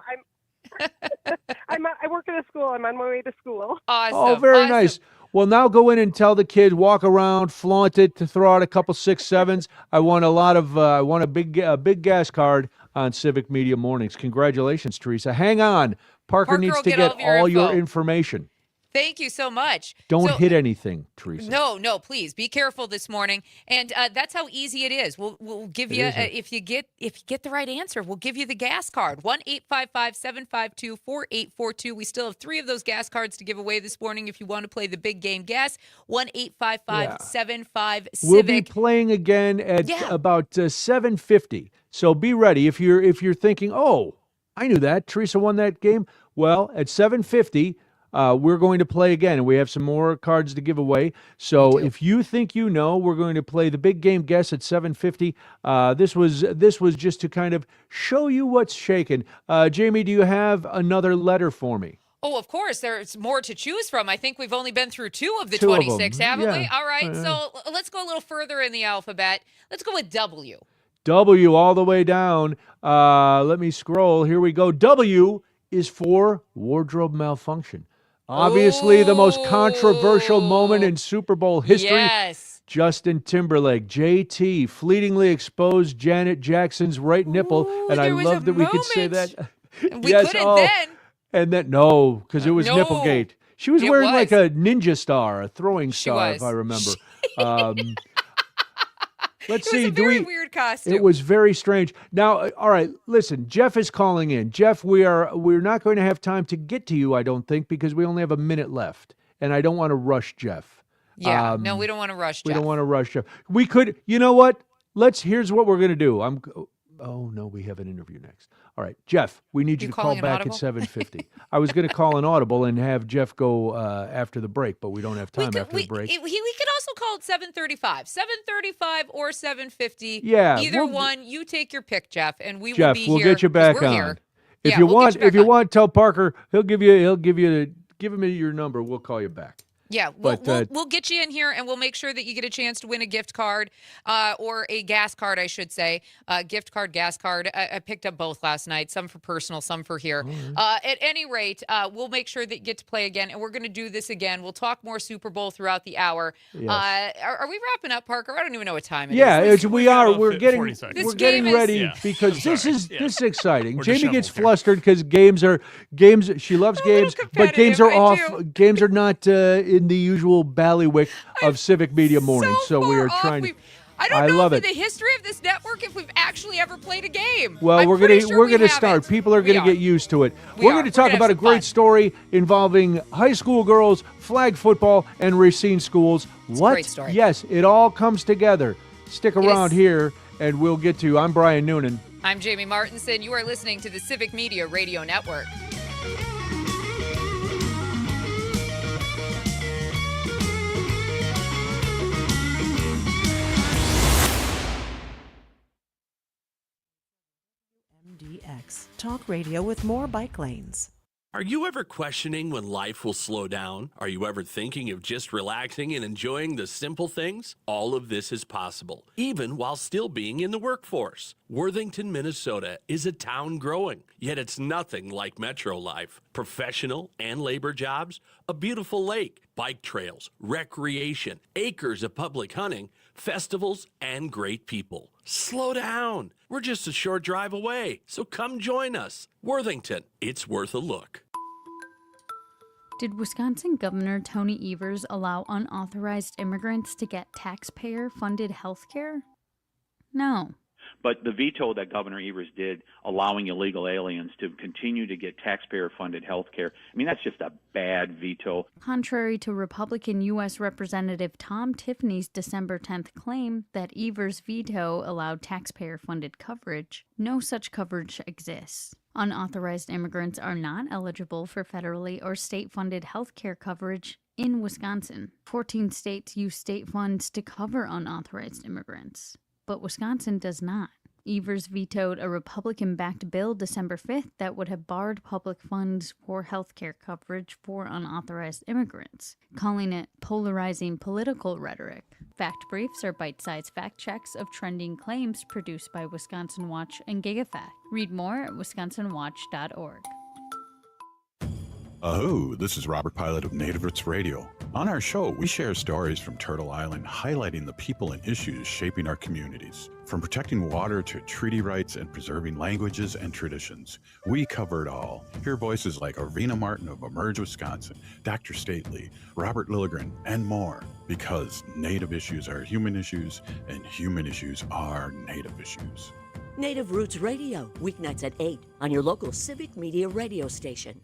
I work at a school. I'm on my way to school. Awesome. Oh, very nice. Well, now go in and tell the kid, walk around, flaunt it, to throw out a couple 6-7s. I want a big gas card on Civic Media Mornings. Congratulations, Teresa. Hang on. Parker needs to get all your information. Thank you so much. Don't hit anything, Teresa. No, please be careful this morning. And that's how easy it is. We'll give you if you get the right answer, we'll give you the gas card. 1-855-752-4842. We still have 3 of those gas cards to give away this morning. If you want to play the big game gas, 1-855-75-CIVIC. We'll be playing again at about 7:50. So be ready if you're thinking, oh, I knew that Teresa won that game. Well, at 7:50. We're going to play again, and we have some more cards to give away. So if you think you know, we're going to play the big game guess at 7:50. This was just to kind of show you what's shaking. Jamie, do you have another letter for me? Oh, of course. There's more to choose from. I think we've only been through 2 of the 2 of 26, them. haven't we? Yeah. All right. So let's go a little further in the alphabet. Let's go with W. W all the way down. Let me scroll. Here we go. W is for wardrobe malfunction. Obviously, the most controversial moment in Super Bowl history. Yes. Justin Timberlake, JT, fleetingly exposed Janet Jackson's right nipple. And I love that we could say that. We couldn't then. And then, no, because it was No. Nipplegate. She was It wearing was. like a ninja star, a throwing She star, was. if I remember. Let's It see. was a very weird costume. It was very strange. Now, all right, listen. Jeff is calling in. Jeff, we're not going to have time to get to you, I don't think, because we only have a minute left, and I don't want to rush Jeff. Yeah, no, we don't want to rush Jeff. We don't want to rush Jeff. We could. You know what? Here's what we're going to do. Oh no, we have an interview next. All right, Jeff, we need you to call back at 7:50. I was going to call an audible and have Jeff go after the break, but we don't have time after the break. We could also call it 7:35, 7:35 or 7:50. Yeah, either one. You take your pick, Jeff, and we will Jeff, be we'll here. get you back 'cause we're on. here. If Yeah, you we'll want, get you if back you on. want, tell Parker. Give him your number. We'll call you back. Yeah, we'll get you in here, and we'll make sure that you get a chance to win a gift card or a gas card, I should say. Gift card, gas card. I picked up both last night, some for personal, some for here. At any rate, we'll make sure that you get to play again, and we're going to do this again. We'll talk more Super Bowl throughout the hour. Yes. Are we wrapping up, Parker? I don't even know what time it is. Yeah, we are. We're 40 seconds. we're getting ready because this is exciting. We're Jamie gets disheveled here. flustered because games. She loves games, but games are off. Games are not in the usual ballywick of Civic Media morning. So we are trying to. I don't know love for it. the history of this network if we've actually ever played a game. Well, I'm we're pretty gonna sure we're we gonna haven't. start. People are We gonna get used to it. We We're are. going to We're talk gonna about a have some great fun. story involving high school girls, flag football, and Racine schools. What? a great story. Yes, it all comes together. Stick around is. here, and we'll get to you. I'm Brian Noonan. I'm Jamie Martinson. You are listening to the Civic Media Radio Network. MDX Talk Radio with more bike lanes. Are you ever questioning when life will slow down? Are you ever thinking of just relaxing and enjoying the simple things? All of this is possible, even while still being in the workforce. Worthington, Minnesota is a town growing, yet it's nothing like metro life. Professional and labor jobs, a beautiful lake, bike trails, recreation, acres of public hunting, festivals, and great people. Slow down. We're just a short drive away, so come join us. Worthington, it's worth a look. Did Wisconsin Governor Tony Evers allow unauthorized immigrants to get taxpayer-funded health care? No. But the veto that Governor Evers did, allowing illegal aliens to continue to get taxpayer-funded health care, I mean, that's just a bad veto. Contrary to Republican U.S. Representative Tom Tiffany's December 10th claim that Evers' veto allowed taxpayer-funded coverage, no such coverage exists. Unauthorized immigrants are not eligible for federally or state-funded health care coverage in Wisconsin. 14 states use state funds to cover unauthorized immigrants, but Wisconsin does not. Evers vetoed a Republican-backed bill December 5th that would have barred public funds for health care coverage for unauthorized immigrants, calling it polarizing political rhetoric. Fact briefs are bite-sized fact checks of trending claims produced by Wisconsin Watch and GigaFact. Read more at wisconsinwatch.org. Aho, this is Robert Pilot of Native Roots Radio. On our show, we share stories from Turtle Island highlighting the people and issues shaping our communities. From protecting water to treaty rights and preserving languages and traditions, we cover it all. Hear voices like Arvina Martin of Emerge Wisconsin, Dr. Stately, Robert Lilligren, and more. Because Native issues are human issues, and human issues are Native issues. Native Roots Radio, weeknights at 8 on your local Civic Media radio station.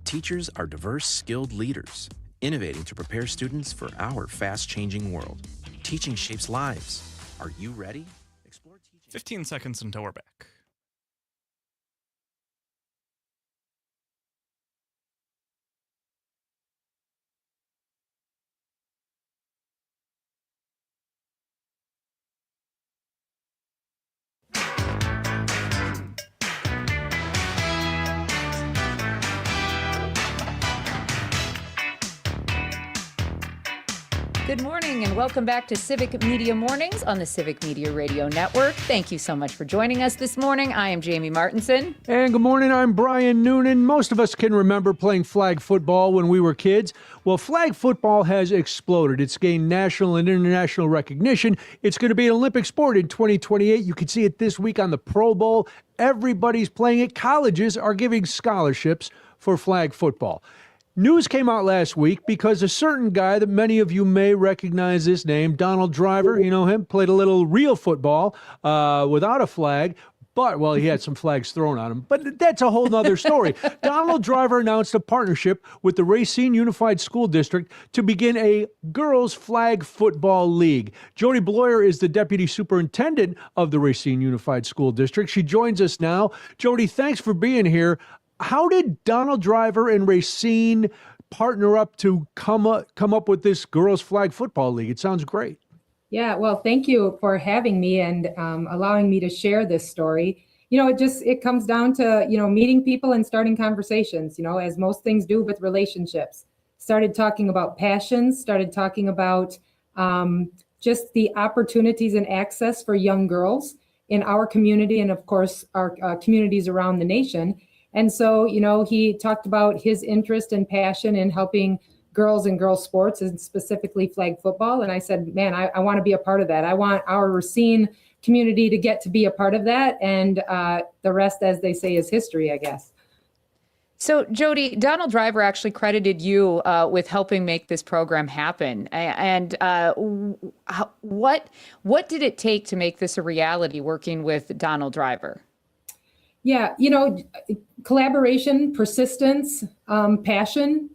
Teachers are diverse, skilled leaders, innovating to prepare students for our fast-changing world. Teaching shapes lives. Are you ready? 15 seconds until we're back. Good morning and welcome back to Civic Media Mornings on the Civic Media Radio Network. Thank you so much for joining us this morning. I am Jamie Martinson. And good morning, I'm Brian Noonan. Most of us can remember playing flag football when we were kids. Well, flag football has exploded. It's gained national and international recognition. It's going to be an Olympic sport in 2028. You can see it this week on the Pro Bowl. Everybody's playing it. Colleges are giving scholarships for flag football. News came out last week because a certain guy that many of you may recognize his name, Donald Driver, you know him, played a little real football without a flag. But, well, he had some flags thrown on him. But that's a whole nother story. Donald Driver announced a partnership with the Racine Unified School District to begin a girls flag football league. Jody Bloyer is the deputy superintendent of the Racine Unified School District. She joins us now. Jody, thanks for being here. How did Donald Driver and Racine partner up to come up with this girls flag football league? It sounds great. Yeah, well, thank you for having me and allowing me to share this story. It comes down to, meeting people and starting conversations, as most things do with relationships. Started talking about passions, started talking about just the opportunities and access for young girls in our community and, of course, our communities around the nation. And so, he talked about his interest and passion in helping girls and girls sports, and specifically flag football. And I said, man, I want to be a part of that. I want our Racine community to get to be a part of that. And the rest, as they say, is history, I guess. So, Jody, Donald Driver actually credited you with helping make this program happen. And what did it take to make this a reality, working with Donald Driver? Yeah, collaboration, persistence, passion.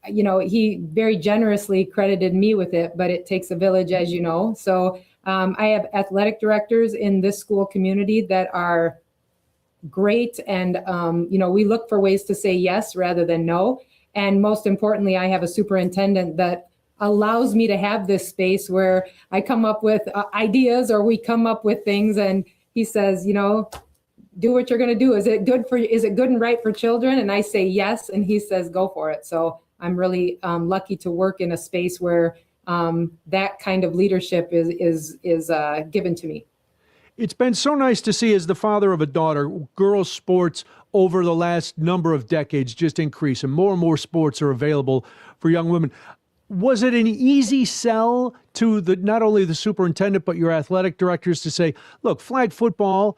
He very generously credited me with it, but it takes a village, as you know. So I have athletic directors in this school community that are great. And, we look for ways to say yes rather than no. And most importantly, I have a superintendent that allows me to have this space where I come up with ideas, or we come up with things. And he says, do what you're going to do. Is it good and right for children? And I say yes. And he says, go for it. So I'm really lucky to work in a space where that kind of leadership is given to me. It's been so nice to see, as the father of a daughter, girls sports over the last number of decades just increase, and more sports are available for young women. Was it an easy sell to not only the superintendent, but your athletic directors to say, look, flag football,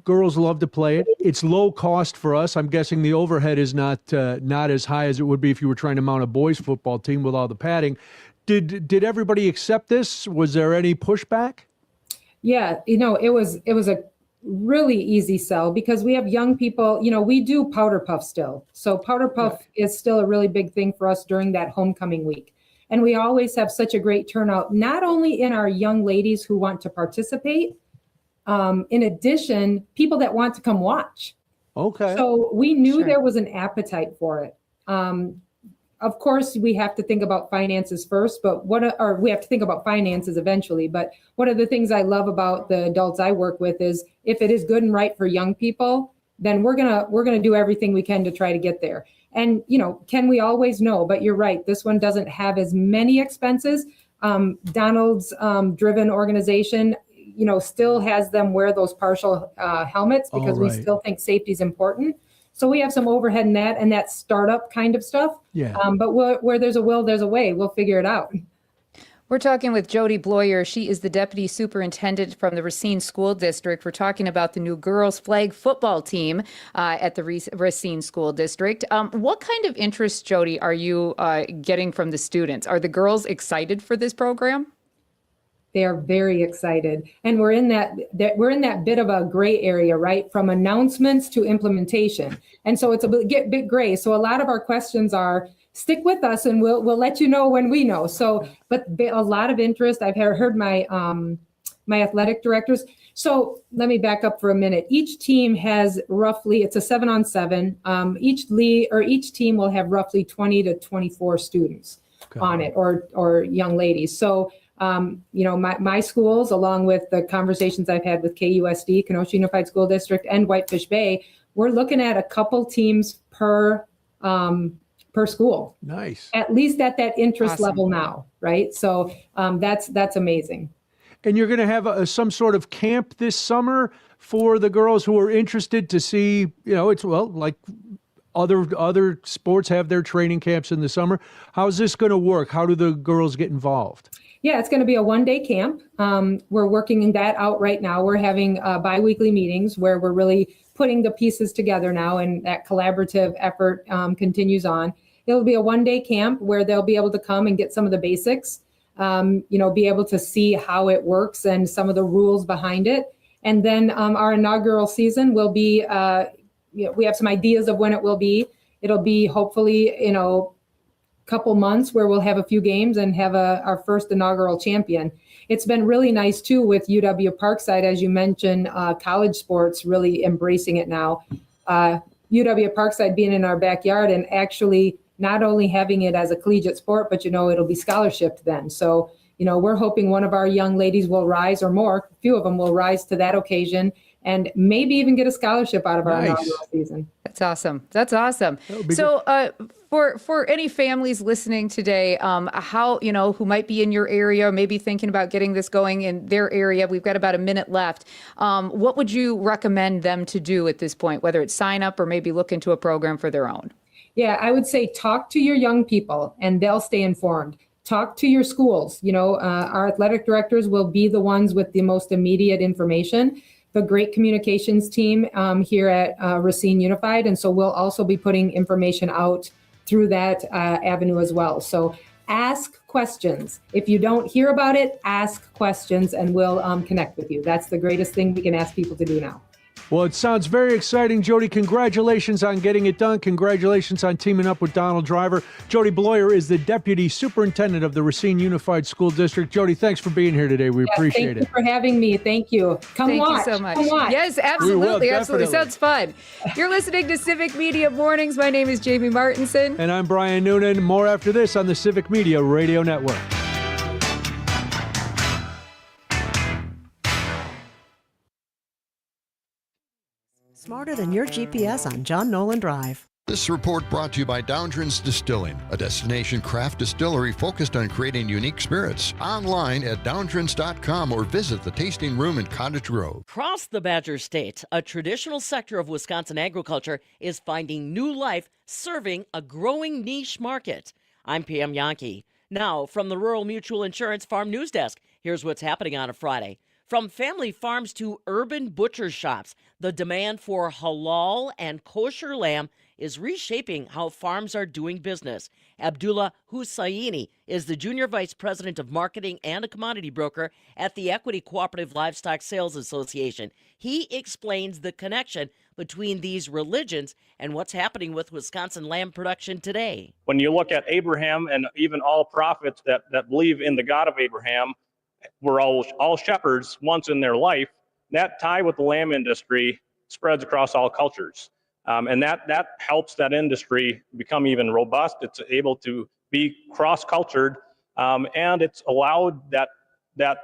girls love to play it. It's low cost for us. I'm guessing the overhead is not as high as it would be if you were trying to mount a boys football team with all the padding. Did everybody accept this? Was there any pushback? Yeah, it was a really easy sell because we have young people. We do powder puff still. So powder puff is still a really big thing for us during that homecoming week. And we always have such a great turnout, not only in our young ladies who want to participate, in addition, people that want to come watch. Okay. So we knew there was an appetite for it. Of course, we have to think about finances first, but we have to think about finances eventually. But one of the things I love about the adults I work with is if it is good and right for young people, then we're gonna do everything we can to try to get there. And can we always know? But you're right, this one doesn't have as many expenses. Donald's driven organization, still has them wear those partial helmets because we still think safety is important. So we have some overhead in that and that startup kind of stuff. Yeah. But where there's a will, there's a way. We'll figure it out. We're talking with Jody Bloyer. She is the deputy superintendent from the Racine School District. We're talking about the new girls flag football team at the Racine School District. What kind of interest, Jody, are you getting from the students? Are the girls excited for this program? They are very excited. And we're in that bit of a gray area, right? From announcements to implementation. And so it's a bit gray. So a lot of our questions are, stick with us and we'll let you know when we know. So, but a lot of interest. I've heard my athletic directors. So let me back up for a minute. Each team has roughly, it's a 7-on-7. Each team will have roughly 20 to 24 students on it, or young ladies. So my schools, along with the conversations I've had with KUSD, Kenosha Unified School District, and Whitefish Bay, we're looking at a couple teams per school. Nice. At least at that interest level now, right? So that's amazing. And you're going to have some sort of camp this summer for the girls who are interested to see, it's like other sports have their training camps in the summer. How's this going to work? How do the girls get involved? Yeah, it's going to be a one-day camp. We're working that out right now. We're having biweekly meetings where we're really putting the pieces together now, and that collaborative effort continues on. It'll be a one-day camp where they'll be able to come and get some of the basics, be able to see how it works and some of the rules behind it. And then our inaugural season will be, we have some ideas of when it will be. It'll be hopefully, couple months where we'll have a few games and have our first inaugural champion. It's been really nice too with UW Parkside, as you mentioned, college sports really embracing it now. UW Parkside being in our backyard and actually not only having it as a collegiate sport, but it'll be scholarshiped then. So, we're hoping one of our young ladies will rise, or more, a few of them will rise to that occasion and maybe even get a scholarship out of our inaugural season. That's awesome. That's awesome. So for any families listening today, how, who might be in your area, maybe thinking about getting this going in their area, we've got about a minute left. What would you recommend them to do at this point, whether it's sign up or maybe look into a program for their own? Yeah, I would say talk to your young people and they'll stay informed. Talk to your schools. Our athletic directors will be the ones with the most immediate information. The great communications team here at Racine Unified. And so we'll also be putting information out through that avenue as well. So ask questions. If you don't hear about it, ask questions and we'll connect with you. That's the greatest thing we can ask people to do now. Well, it sounds very exciting, Jody. Congratulations on getting it done. Congratulations on teaming up with Donald Driver. Jody Bloyer is the Deputy Superintendent of the Racine Unified School District. Jody, thanks for being here today. We appreciate it. Thank you for having me. Thank you. Thank watch. you so much. Come watch. Yes, absolutely. Absolutely. Definitely. Sounds fun. You're listening to Civic Media Mornings. My name is Jamie Martinson. And I'm Brian Noonan. More after this on the Civic Media Radio Network. Smarter than your GPS on John Nolan Drive. This report brought to you by Downdren's Distilling, a destination craft distillery focused on creating unique spirits. Online at downdrens.com or visit the tasting room in Cottage Grove. Across the Badger State, a traditional sector of Wisconsin agriculture is finding new life, serving a growing niche market. I'm Pam Yankee. Now, from the Rural Mutual Insurance Farm News Desk, here's what's happening on a Friday. From family farms to urban butcher shops, the demand for halal and kosher lamb is reshaping how farms are doing business. Abdullah Hussaini is the Junior Vice President of Marketing and a commodity broker at the Equity Cooperative Livestock Sales Association. He explains the connection between these religions and what's happening with Wisconsin lamb production today. When you look at Abraham and even all prophets that believe in the God of Abraham, were all shepherds once in their life, that tie with the lamb industry spreads across all cultures. And that helps that industry become even robust. It's able to be cross-cultured, and it's allowed that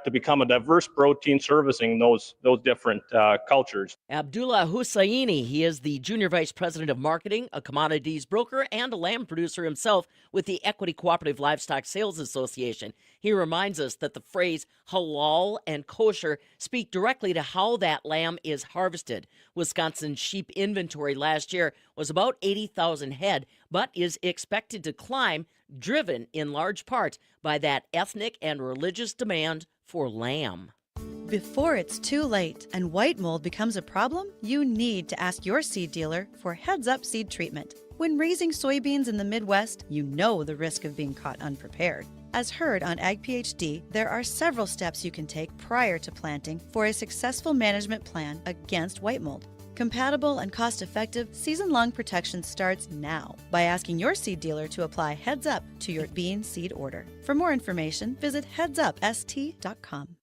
to become a diverse protein servicing those different cultures. Abdullah Hussaini, he is the Junior Vice President of Marketing, a commodities broker, and a lamb producer himself with the Equity Cooperative Livestock Sales Association. He reminds us that the phrase halal and kosher speak directly to how that lamb is harvested. Wisconsin's sheep inventory last year was about 80,000 head, but is expected to climb, driven in large part by that ethnic and religious demand for lamb. Before it's too late and white mold becomes a problem, you need to ask your seed dealer for Heads Up seed treatment. When raising soybeans in the Midwest, you know the risk of being caught unprepared. As heard on Ag PhD, there are several steps you can take prior to planting for a successful management plan against white mold. Compatible and cost-effective season-long protection starts now by asking your seed dealer to apply Heads Up to your bean seed order. For more information, visit headsupst.com.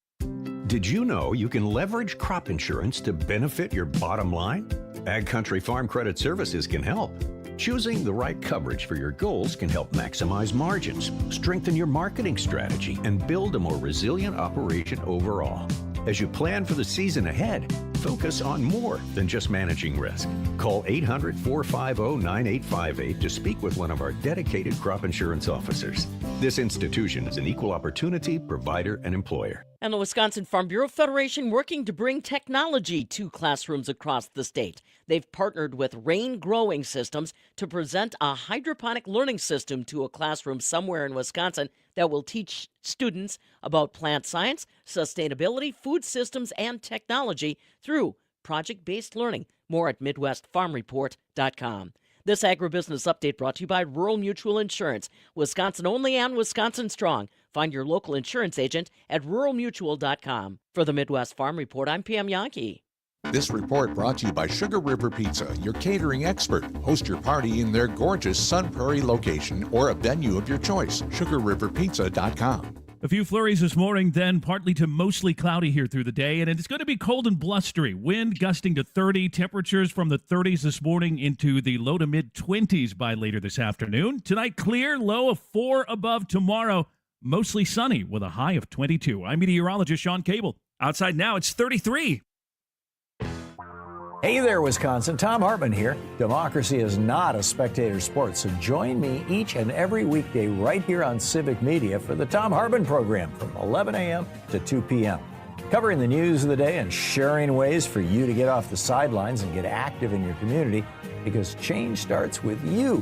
Did you know you can leverage crop insurance to benefit your bottom line? Ag Country Farm Credit Services can help. Choosing the right coverage for your goals can help maximize margins, strengthen your marketing strategy, and build a more resilient operation overall. As you plan for the season ahead, focus on more than just managing risk. Call 800-450-9858 to speak with one of our dedicated crop insurance officers. This institution is an equal opportunity provider and employer. And the Wisconsin Farm Bureau Federation working to bring technology to classrooms across the state. They've partnered with Rain Growing Systems to present a hydroponic learning system to a classroom somewhere in Wisconsin that will teach students about plant science, sustainability, food systems, and technology through project-based learning. More at MidwestFarmReport.com. This agribusiness update brought to you by Rural Mutual Insurance, Wisconsin only and Wisconsin strong. Find your local insurance agent at ruralmutual.com. For the Midwest Farm Report, I'm Pam Yankee. This report brought to you by Sugar River Pizza, your catering expert. Host your party in their gorgeous Sun Prairie location or a venue of your choice. SugarRiverPizza.com. A few flurries this morning, then partly to mostly cloudy here through the day, and it's going to be cold and blustery. Wind gusting to 30, temperatures from the 30s this morning into the low to mid-20s by later this afternoon. Tonight, clear, low of 4 above. Tomorrow, mostly sunny with a high of 22. I'm meteorologist Sean Cable. Outside now, it's 33. Hey there, Wisconsin. Tom Hartman here. Democracy is not a spectator sport, so join me each and every weekday right here on Civic Media for the Tom Hartman program from 11 a.m. to 2 p.m. Covering the news of the day and sharing ways for you to get off the sidelines and get active in your community, because change starts with you.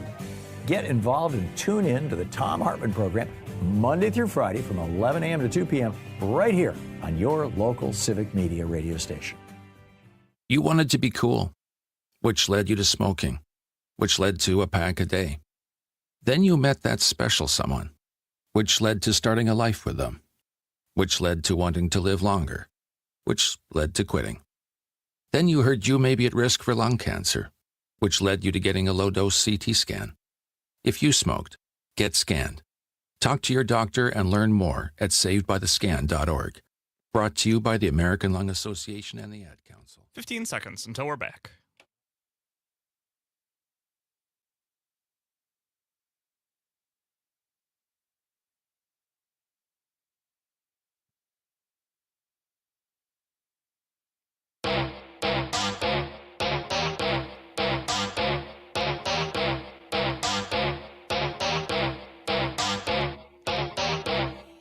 Get involved and tune in to the Tom Hartman program Monday through Friday from 11 a.m. to 2 p.m. right here on your local Civic Media radio station. You wanted to be cool, which led you to smoking, which led to a pack a day. Then you met that special someone, which led to starting a life with them, which led to wanting to live longer, which led to quitting. Then you heard you may be at risk for lung cancer, which led you to getting a low-dose CT scan. If you smoked, get scanned. Talk to your doctor and learn more at savedbythescan.org. Brought to you by the American Lung Association and the Ad Council. 15 seconds until we're back.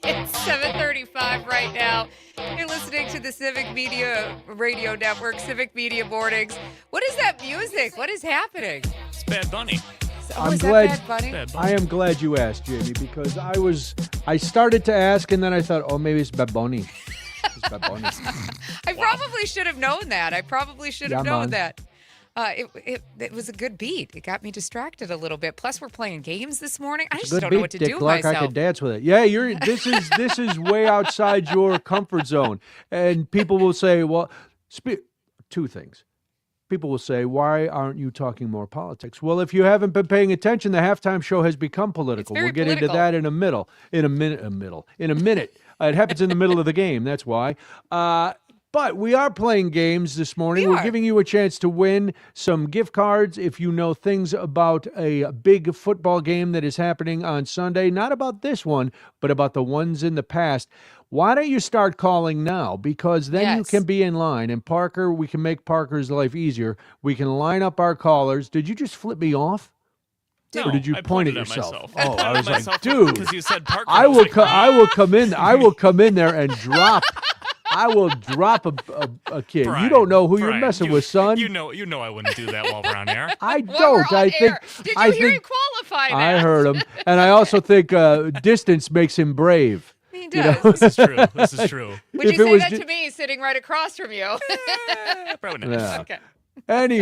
It's 7:35 right now. You're listening to the Civic Media Radio Network, Civic Media Mornings. What is that music? What is happening? It's Bad Bunny. Oh, is glad. that Bad Bunny? Bad Bunny. I am glad you asked, Jamie, because I started to ask, and then I thought, oh, maybe it's Bad Bunny. It's Bad Bunny. I probably should have known that. Yeah, man. that. It was a good beat. It got me distracted a little bit. Plus, we're playing games this morning. I just Good don't beat, know what to Dick do with Gluck. myself. I could dance with it. Yeah, this is way outside your comfort zone. And people will say, well, two things. People will say, why aren't you talking more politics? Well, if you haven't been paying attention, the halftime show has become political. It's very We'll get political. into that in a minute. It happens in the middle of the game. That's why. But we are playing games this morning. We're giving you a chance to win some gift cards if you know things about a big football game that is happening on Sunday. Not about this one, but about the ones in the past. Why don't you start calling now? Because then you can be in line. And Parker, we can make Parker's life easier. We can line up our callers. Did you just flip me off? No, or did you I point at pointed at yourself? myself. Oh, I was Myself like, dude, because you said Parker. I will come in. "Ah!" I will come in there and drop. I will drop a kid. Brian, you don't know who you're Brian, messing with, son. You know I wouldn't do that while we're on air. I While don't. we're on I think. air. Did you I hear think him qualify that? I heard him, and I also think distance makes him brave. He You know? does. This is true. This is true. Would If you it say was that ju- to me sitting right across from you? Probably not. Yeah. Okay. I almost heard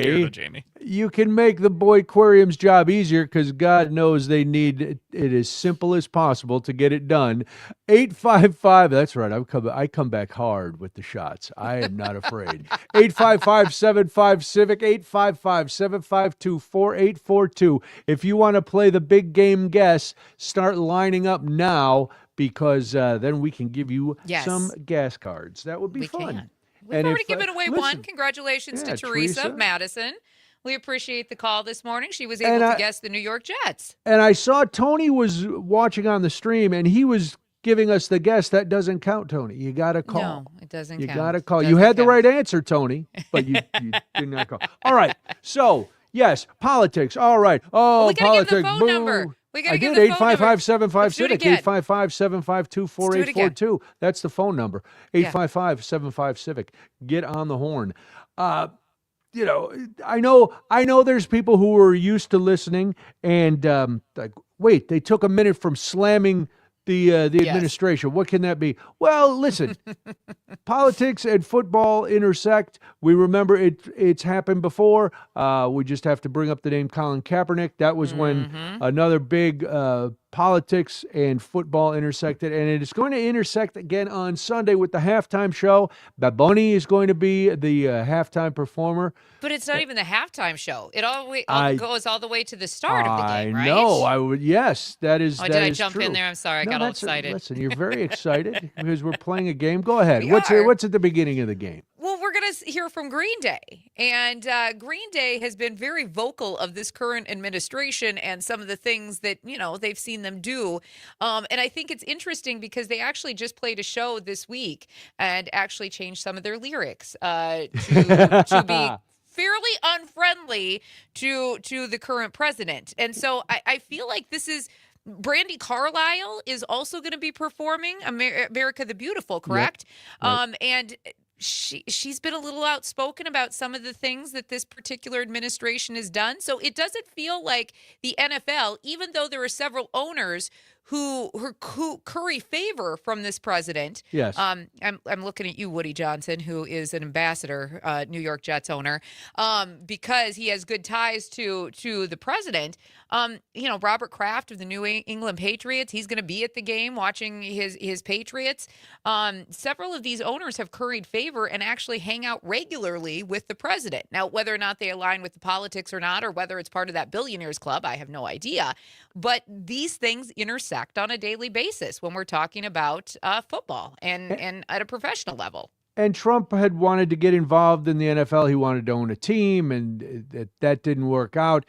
Anyway, it, Jamie. you can make the boy Aquarium's job easier because God knows they need it as simple as possible to get it done. 855, that's right. I come back hard with the shots. I am not afraid. 855-75-CIVIC, 855-752-4842. If you want to play the big game guess, start lining up now because then we can give you some gas cards. That would be fun. Can. We've already given away one. Congratulations to Teresa of Madison. We appreciate the call this morning. She was able to guess the New York Jets. And I saw Tony was watching on the stream, and he was giving us the guess. That doesn't count, Tony. You got to call. No, it doesn't count. You got to call. You had the right answer, Tony, but you did not call. All right. So, yes, politics. All right. Oh, we gotta politics. give the phone Boo. number. We got I to give did. the phone number. 855-75-CIVIC, 855-752-4842. That's the phone number. 855-75-CIVIC. Get on the horn. You know, I know there's people who are used to listening and like, wait, they took a minute from slamming the administration. What can that be? Well, listen, politics and football intersect. We remember it's happened before. We just have to bring up the name Colin Kaepernick. That was when another big politics and football intersected, and it is going to intersect again on Sunday with the halftime show. Bad Bunny is going to be the halftime performer. But it's not even the halftime show. It goes all the way to the start of the game, right? I know. I would. Yes, that is. Oh, that did I is jump true. in there? I'm sorry. I got all excited. Listen, you're very excited because we're playing a game. Go ahead. We What's are. at the beginning of the game? Well, we're going to hear from Green Day. And Green Day has been very vocal of this current administration and some of the things that, they've seen them do. And I think it's interesting because they actually just played a show this week and actually changed some of their lyrics to be fairly unfriendly to the current president. And so I feel like this is Brandy Carlisle is also going to be performing America the Beautiful, correct? Yep. Right. And she's been a little outspoken about some of the things that this particular administration has done. So it doesn't feel like the NFL, even though there are several owners who curry favor from this president. Yes. I'm looking at you, Woody Johnson, who is an ambassador, New York Jets owner, because he has good ties to the president. Robert Kraft of the New England Patriots, he's going to be at the game watching his Patriots. Several of these owners have curried favor and actually hang out regularly with the president. Now, whether or not they align with the politics or not, or whether it's part of that billionaires club, I have no idea. But these things intersect on a daily basis when we're talking about football and at a professional level. And Trump had wanted to get involved in the NFL. He wanted to own a team, and that didn't work out.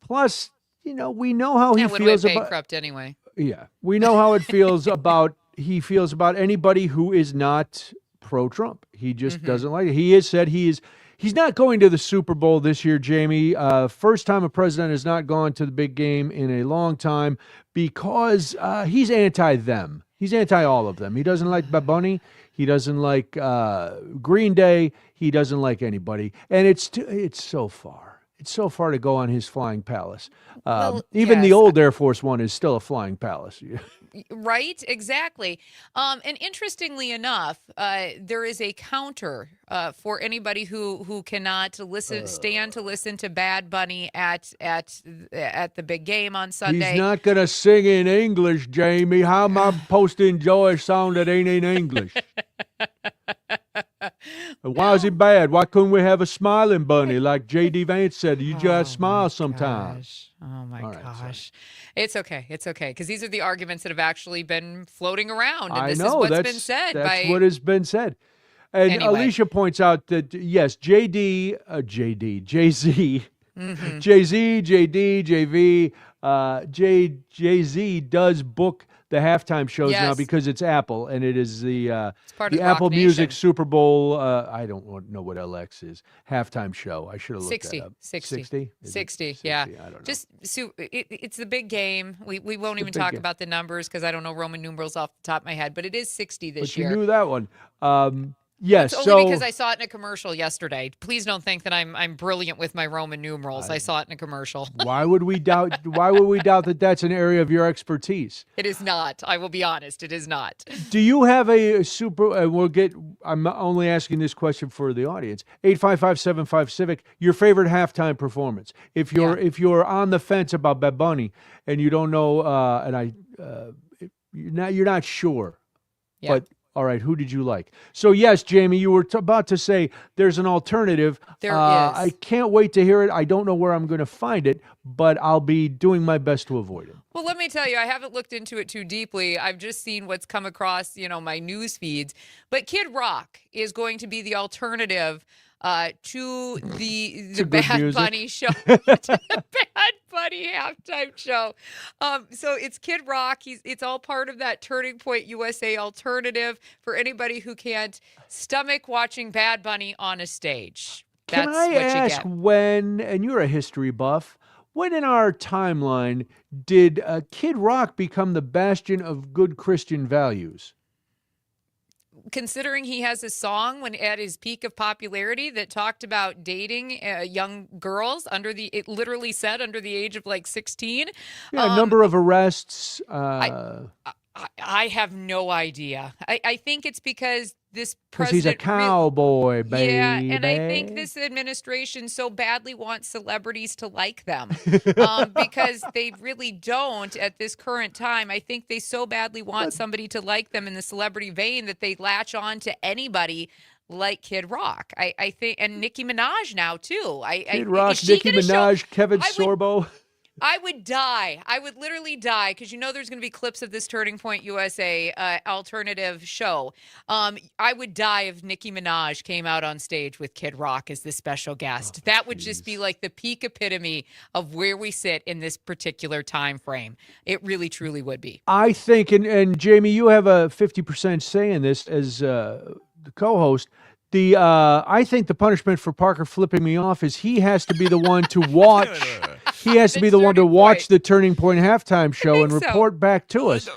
Plus, we know how he feels about bankrupt anyway. Yeah, we know how it feels about anybody who is not pro-Trump. He just doesn't like it. He has said he's not going to the Super Bowl this year, Jamie. First time a president has not gone to the big game in a long time because he's anti-them. He's anti all of them. He doesn't like Bad Bunny. He doesn't like Green Day. He doesn't like anybody. And it's so far. It's so far to go on his flying palace. Even the old Air Force One is still a flying palace. Right, exactly. And interestingly enough, there is a counter for anybody who cannot stand to listen to Bad Bunny at the big game on Sunday. He's not going to sing in English, Jamie. How am I supposed to enjoy a song that ain't in English? Why is it bad? Why couldn't we have a smiling bunny like J.D. Vance said? You just smile sometimes. Oh, my gosh. It's okay. It's okay. Because these are the arguments that have actually been floating around. And this is what's been said. That's what has been said. And anyway. Alicia points out that, yes, Jay-Z, Jay-Z, JD, JV, Jay-Z does book the halftime shows now because it's Apple, and it is the Apple Music Super Bowl. I don't know what LX is. Halftime show. I should have looked that up. 60, yeah. I don't know. Just it's the big game. We won't even talk about the numbers because I don't know Roman numerals off the top of my head, but it is 60 this year. You knew that one. Yes, it's only because I saw it in a commercial yesterday. Please don't think that I'm brilliant with my Roman numerals. I saw it in a commercial. Why would we doubt that that's an area of your expertise? It is not. I will be honest. It is not. Do you have a super? I'm only asking this question for the audience. 855-75-CIVIC. Your favorite halftime performance. If you're on the fence about Bad Bunny and you don't know, you're not sure, but. All right, who did you like? So, yes, Jamie, you were about to say there's an alternative. There is. I can't wait to hear it. I don't know where I'm going to find it, but I'll be doing my best to avoid it. Well, let me tell you, I haven't looked into it too deeply. I've just seen what's come across, my news feeds. But Kid Rock is going to be the alternative to the Bad Bunny show, to the Bad Bunny halftime show. So it's Kid Rock. It's all part of that Turning Point USA alternative for anybody who can't stomach watching Bad Bunny on a stage. That's Can I what ask you get. when, and you're a history buff, when in our timeline did Kid Rock become the bastion of good Christian values? Considering he has a song at his peak of popularity that talked about dating young girls it literally said under the age of like 16. Yeah, a number of arrests. I have no idea. I think it's because this Because he's a president cowboy, baby. Yeah, and I think this administration so badly wants celebrities to like them because they really don't at this current time. I think they so badly want somebody to like them in the celebrity vein that they latch on to anybody like Kid Rock. I think, and Nicki Minaj now too. Kid Rock, Nicki Minaj, Kevin Sorbo. I would die. I would literally die because there's going to be clips of this Turning Point USA alternative show. I would die if Nicki Minaj came out on stage with Kid Rock as the special guest. That would just be like the peak epitome of where we sit in this particular time frame. It really, truly would be. I think, and Jamie, you have a 50% say in this as the co-host. I think the punishment for Parker flipping me off is he has to be the one to watch. He has to be the one to watch the Turning Point halftime show and report back to us.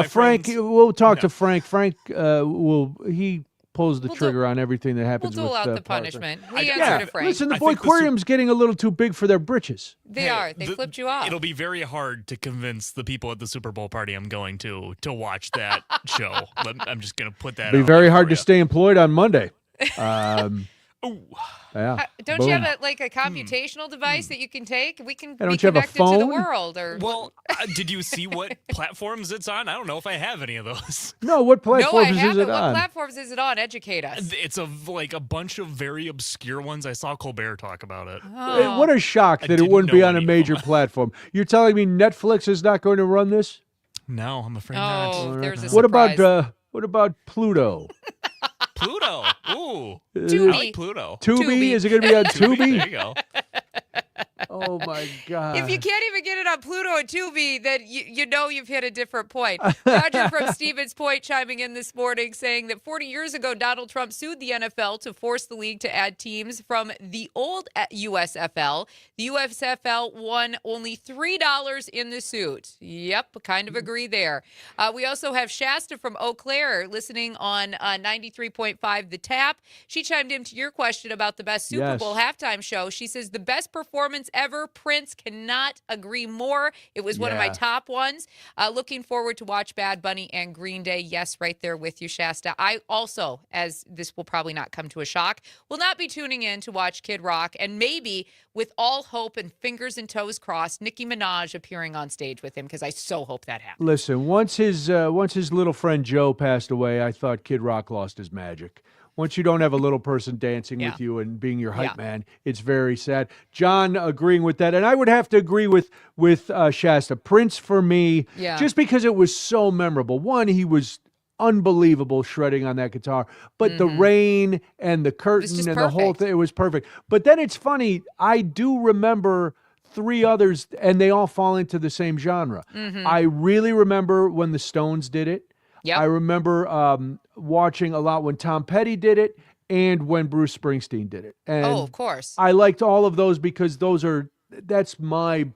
Frank, we'll talk to Frank. Frank he pulls the trigger on everything that happens We'll dole with out the Parker. punishment. We answer to Frank. Listen, the Boyquarium's getting a little too big for their britches. They are. They flipped you off. It'll be very hard to convince the people at the Super Bowl party I'm going to watch that show. I'm just going to put that It'll be out very there hard for to you. stay employed on Monday. Yeah. Don't you have a computational device that you can take? We can be don't you have a connected to the phone? world. Or Well, did you see what platforms it's on? I don't know if I have any of those. No, what no, I platforms is haven't. it What on? platforms is it on? Educate us. It's a bunch of very obscure ones. I saw Colbert talk about it. What a shock that it wouldn't be on a major platform. You're telling me Netflix is not going to run this? No, I'm afraid Oh, not. there's a What surprise. what about Pluto? Pluto? Ooh, Tubi. I like Pluto. Tubi? Is it going to be on Tubi? There you go. Oh my God! If you can't even get it on Pluto and Tubi, then you know you've hit a different point. Roger from Stevens Point chiming in this morning saying that 40 years ago, Donald Trump sued the NFL to force the league to add teams from the old USFL. The USFL won only $3 in the suit. Yep, kind of agree there. We also have Shasta from Eau Claire listening on 93.5 The Tap. She chimed into your question about the best Super Yes. Bowl halftime show. She says the best performance ever. Prince, cannot agree more. It was one of my Yeah. top ones. Looking forward to watch Bad Bunny and Green Day. Yes, right there with you, Shasta. I also, as this will probably not come to a shock, will not be tuning in to watch Kid Rock, and maybe with all hope and fingers and toes crossed, Nicki Minaj appearing on stage with him, because I so hope that happens. Listen, once his little friend Joe passed away, I thought Kid Rock lost his magic. Once you don't have a little person dancing with you and being your hype man, it's very sad. John agreeing with that, and I would have to agree with Shasta. Prince for me, just because it was so memorable. One, he was unbelievable shredding on that guitar, but the rain and the curtain and the whole thing, it was perfect. But then it's funny, I do remember three others, and they all fall into the same genre. I really remember when the Stones did it. Yep. I remember watching a lot when Tom Petty did it and when Bruce Springsteen did it. And of course. I liked all of those because that's my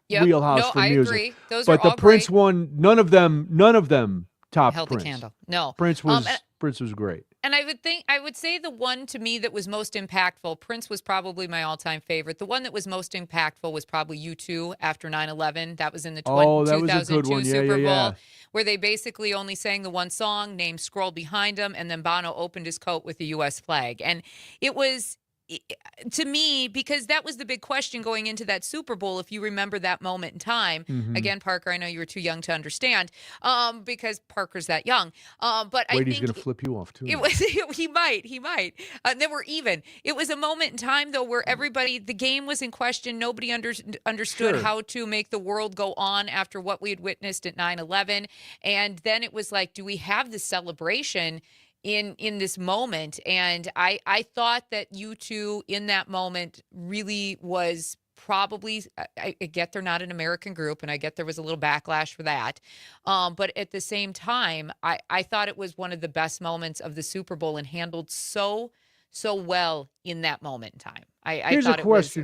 wheelhouse for I music. agree. Those but are the all Prince great. one, none of them topped Held Prince. the candle. No. Prince was great. And I would say the one to me that was most impactful, Prince was probably my all-time favorite. The one that was most impactful was probably U2 after 9/11. That was in the That was a 2002 good one. Yeah, Super Bowl, yeah. where they basically only sang the one song, name scrolled behind him, and then Bono opened his coat with the U.S. flag. And it was, to me, because that was the big question going into that Super Bowl, if you remember that moment in time. Again, Parker, I know you were too young to understand because Parker's that young. But I Brady's think going to flip you off, too. it was he might. And then we're even. It was a moment in time though where the game was in question. Nobody understood how to make the world go on after what we had witnessed at 9/11. And then it was like, do we have the celebration in this moment? And I thought that U2 in that moment really was probably, I get they're not an American group, and I get there was a little backlash for that. But at the same time, I thought it was one of the best moments of the Super Bowl and handled so well in that moment in time. I thought it was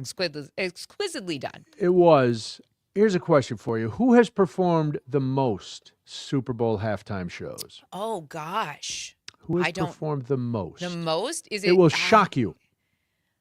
exquisitely done. It was. Here's a question for you. Who has performed the most Super Bowl halftime shows? Oh, gosh. Who has performed the most? The most? Is it? It will shock you.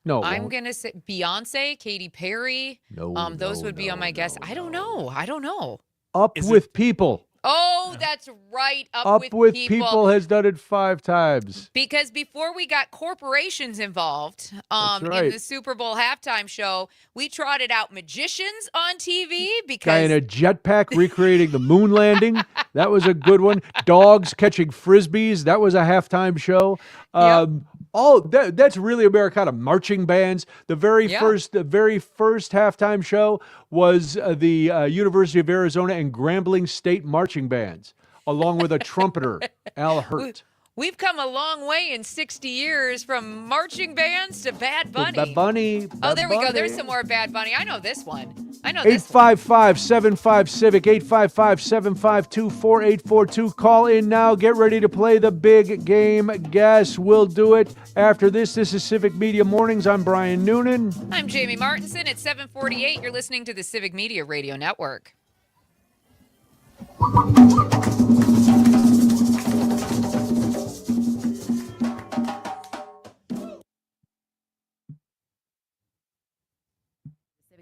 No, it I'm won't. going to say Beyonce, Katy Perry. No, those would be on my guess. I don't know. Up with People. Oh, that's That's right. Up with people has done it 5 times. Because before we got corporations involved That's right. in the Super Bowl halftime show, we trotted out magicians on TV because Guy in a jetpack recreating the moon landing. That was a good one. Dogs catching frisbees. That was a halftime show. That's really Americana. Marching bands. The very first halftime show was the University of Arizona and Grambling State marching bands, along with a trumpeter, Al Hurt. We've come a long way in 60 years from marching bands to Bad Bunny. Bad Bunny. Oh, there we go. There's some more Bad Bunny. I know this one. I know this one. 855-75-CIVIC, 855-752-4842. Call in now. Get ready to play the big game. Guess we'll do it after this. This is Civic Media Mornings. I'm Brian Noonan. I'm Jamie Martinson. It's 7:48. You're listening to the Civic Media Radio Network.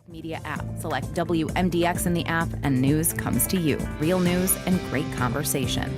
Media app. Select WMDX in the app and news comes to you. Real news and great conversation.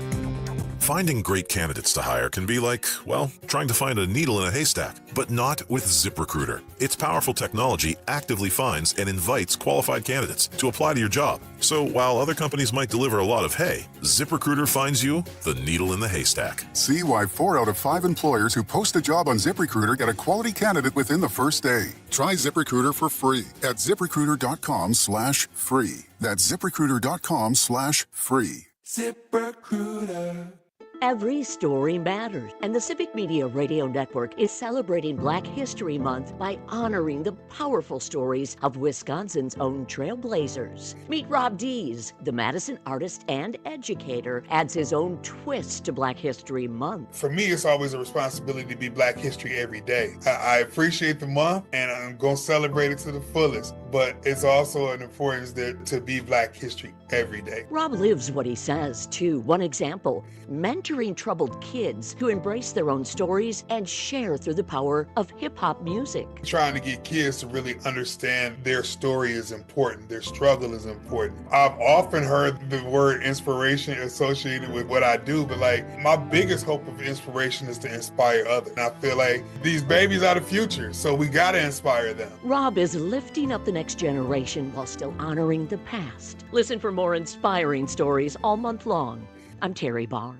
Finding great candidates to hire can be like, well, trying to find a needle in a haystack, but not with ZipRecruiter. Its powerful technology actively finds and invites qualified candidates to apply to your job. So while other companies might deliver a lot of hay, ZipRecruiter finds you the needle in the haystack. See why 4 out of 5 employers who post a job on ZipRecruiter get a quality candidate within the first day. Try ZipRecruiter for free at ZipRecruiter.com/free. That's ZipRecruiter.com/free. ZipRecruiter. Every story matters, and the Civic Media Radio Network is celebrating Black History Month by honoring the powerful stories of Wisconsin's own trailblazers. Meet Rob Dees, the Madison artist and educator, adds his own twist to Black History Month. For me, it's always a responsibility to be Black History every day. I appreciate the month, and I'm going to celebrate it to the fullest, but it's also an importance to be Black History every day. Rob lives what he says, too. One example, mentoring troubled kids who embrace their own stories and share through the power of hip-hop music. Trying to get kids to really understand their story is important, their struggle is important. I've often heard the word inspiration associated with what I do, but my biggest hope of inspiration is to inspire others. And I feel like these babies are the future, so we gotta inspire them. Rob is lifting up the next generation while still honoring the past. Listen for more inspiring stories all month long. I'm Terry Barr.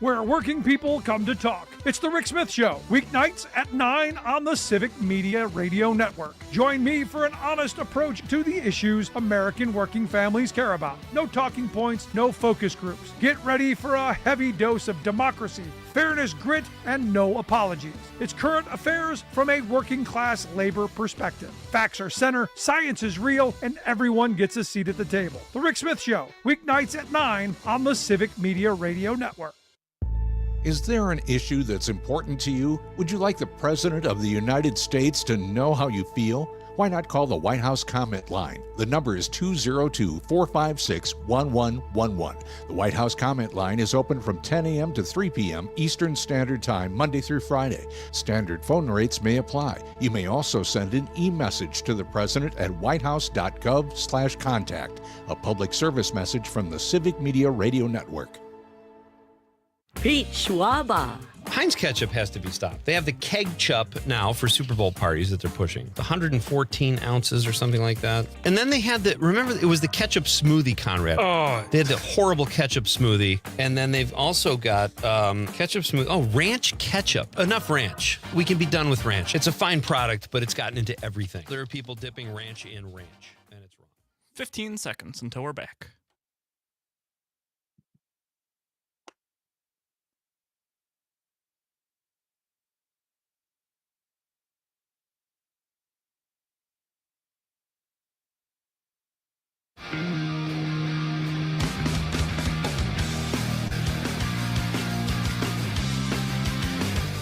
Where working people come to talk. It's The Rick Smith Show, weeknights at 9 on the Civic Media Radio Network. Join me for an honest approach to the issues American working families care about. No talking points, no focus groups. Get ready for a heavy dose of democracy, fairness, grit, and no apologies. It's current affairs from a working class labor perspective. Facts are center, science is real, and everyone gets a seat at the table. The Rick Smith Show, weeknights at 9 on the Civic Media Radio Network. Is there an issue that's important to you? Would you like the President of the United States to know how you feel? Why not call the White House comment line? The number is 202-456-1111. The White House comment line is open from 10 a.m. to 3 p.m. Eastern Standard Time, Monday through Friday. Standard phone rates may apply. You may also send an e-message to the President at whitehouse.gov/contact, a public service message from the Civic Media Radio Network. Pete Schwaba. Heinz ketchup has to be stopped. They have the keg chup now for Super Bowl parties that they're pushing. 114 ounces or something like that. And then they had remember, it was the ketchup smoothie, Conrad. Oh. They had the horrible ketchup smoothie. And then they've also got ketchup smoothie. Oh, ranch ketchup. Enough ranch. We can be done with ranch. It's a fine product, but it's gotten into everything. There are people dipping ranch in ranch, and it's wrong. 15 seconds until we're back.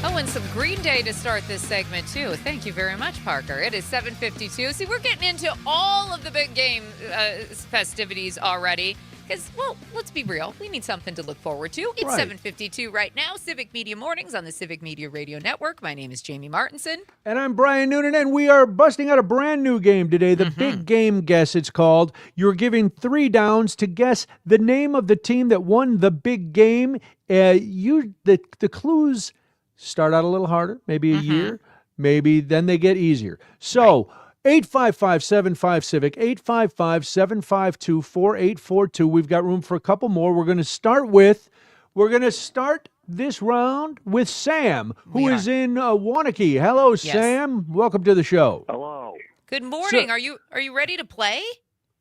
Oh, and some Green Day to start this segment, too. Thank you very much, Parker. It is 7:52. See, we're getting into all of the big game festivities already. Because, well, let's be real. We need something to look forward to. It's Right. 7:52 right now. Civic Media Mornings on the Civic Media Radio Network. My name is Jamie Martinson. And I'm Brian Noonan, and we are busting out a brand new game today, the Big Game Guess, it's called. You're giving 3 downs to guess the name of the team that won the big game. The clues start out a little harder, maybe a year, maybe then they get easier. So 855-75-CIVIC, 855-752-4842. We've got room for a couple more. We're going to start this round with Sam, who is in Wanakee. Hello, Sam. Welcome to the show. Hello. Good morning. So- Are you ready to play?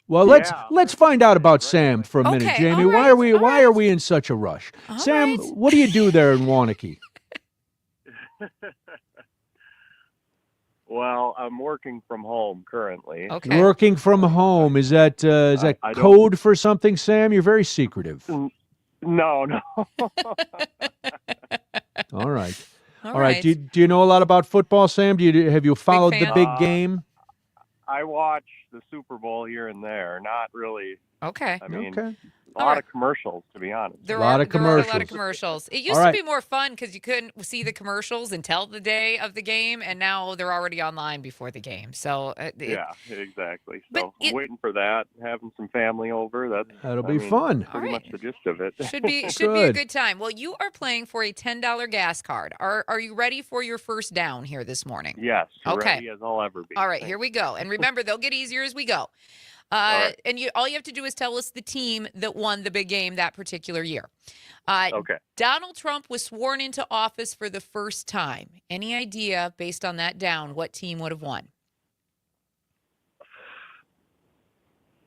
Well, let's find out about Sam for a minute, Okay, Jamie. all right, Why are we in such a rush? Sam, what do you do there in Wanakee? Well, I'm working from home currently. Working from home. Is that I don't- code for something, Sam? You're very secretive. No. All right. All All right. right. Do you know a lot about football, Sam? Have you followed the fan? big game? I watch the Super Bowl here and there. Not really. Okay. I mean, Okay. a lot of commercials, to be honest. There A lot are of a lot of commercials. commercials. It used All to right. be more fun because you couldn't see the commercials until the day of the game, and now they're already online before the game. So Yeah, exactly. But So I'm waiting for that, having some family over. That'll be fun. Pretty much the gist of it. should be a good time. Well, you are playing for a $10 gas card. Are you ready for your first down here this morning? Yes, Okay. ready as I'll ever be. All right, here we go. And remember, they'll get easier as we go. right. And all you have to do is tell us the team that won the big game that particular year. Okay. Donald Trump was sworn into office for the first time. Any idea, based on that down, what team would have won?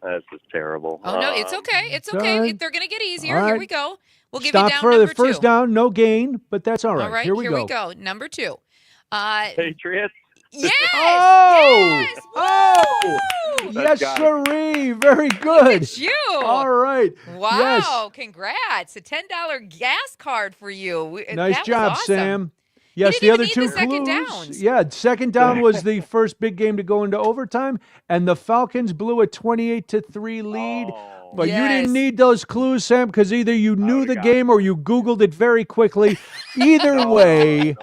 This is terrible. Oh, no, it's okay. It's all okay. right. They're going to get easier. All Here right. we go. We'll give Stop you down for the number first 2. down. No gain, but that's all right. All right, Here we go. Number 2. Patriots. Yes! Oh! Yes! Oh! That's Yes, gotta be- sirree. Very good. It's you. All right. Wow, Yes. congrats. A $10 gas card for you. Nice That was job, awesome. Sam. Yes, didn't the even other need two the second clues. downs. Yeah, second down was the first big game to go into overtime, and the Falcons blew a 28-3 lead. But you Yes. didn't need those clues, Sam, because either you knew would've the got game or you Googled it very quickly. Either way,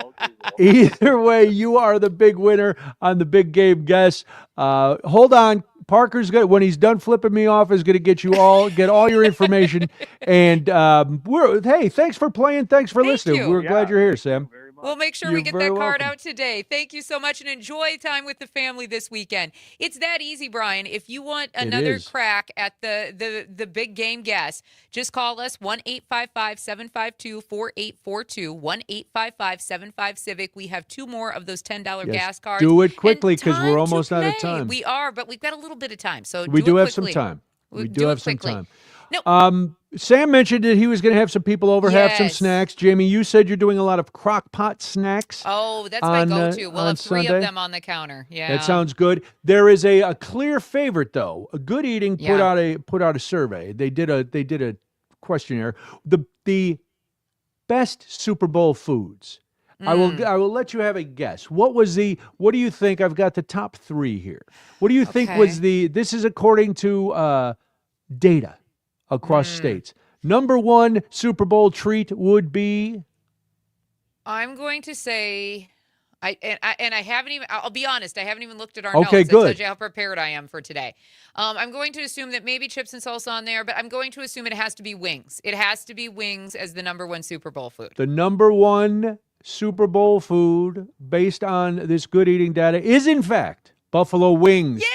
you are the big winner on the big game guess. Hold on. Parker's good when he's done flipping me off. Is going to get all your information. And hey, thanks for playing. Thanks for listening. you. We're glad you're here, Sam. We'll make sure You're we get very that card welcome. out today. Thank you so much and enjoy time with the family this weekend. It's that easy, Brian. If you want another is. crack at the big game guess, just call us 1-855-752-4842, 1-855-75-CIVIC. We have 2 more of those $10 Yes, ast cards. do it quickly and 'cause we're time to almost out of play. time. We are, but we've got a little bit of time. So We do it have some quickly. time. We Do do it have some quickly. time. No. Sam mentioned that he was going to have some people over, have some Yes. snacks. Jamie, you said you're doing a lot of crock pot snacks. Oh, that's on, my go-to. We'll on have 3 Sunday. of them on the counter. Yeah. That sounds good. There is a clear favorite though. A Good Eating put Yeah. out a survey. They did a questionnaire. The best Super Bowl foods. I will let you have a guess. What do you think? I've got the top 3 here. What do you think was this is according to data across states. Number 1 Super Bowl treat would be I'm going to say, I haven't even. I'll be honest. I haven't even looked at our Okay, notes. That good. tells you how prepared I am for today. I'm going to assume that maybe chips and salsa on there, but I'm going to assume it has to be wings. It has to be wings as the number 1 Super Bowl food. the number 1 Super Bowl food based on this Good Eating data is in fact buffalo wings. Yay!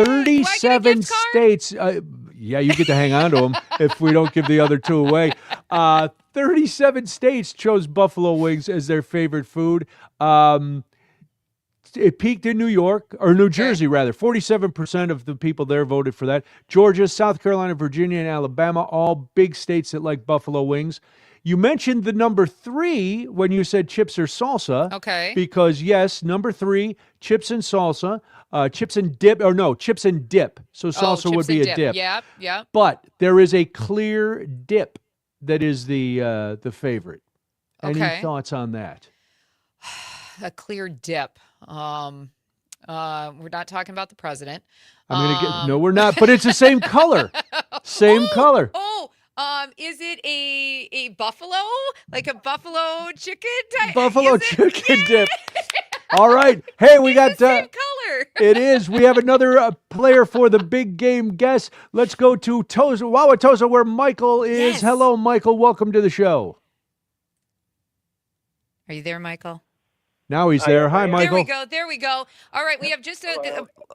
37 states. Yeah, you get to hang on to them if we don't give the other 2 away. 37 states chose buffalo wings as their favorite food. It peaked in New York, or New Jersey, rather. 47% of the people there voted for that. Georgia, South Carolina, Virginia, and Alabama, all big states that like buffalo wings. You mentioned the number 3 when you said chips or salsa. Okay. Because, yes, number 3, chips and salsa. Chips and dip. So salsa would chips be and a dip. Yep. But there is a clear dip that is the favorite. Any Okay. thoughts on that? A clear dip. We're not talking about the president. No, we're not. But it's the same color. Same color. Is it a buffalo? Like a buffalo chicken type? Buffalo chicken dip. All right. Hey, we got the same color. It is. We have another player for the big game guest. Let's go to Wauwatosa, where Michael is. Yes. Hello, Michael. Welcome to the show. Are you there, Michael? Now he's there. Hi, Michael. There we go. All right, we have just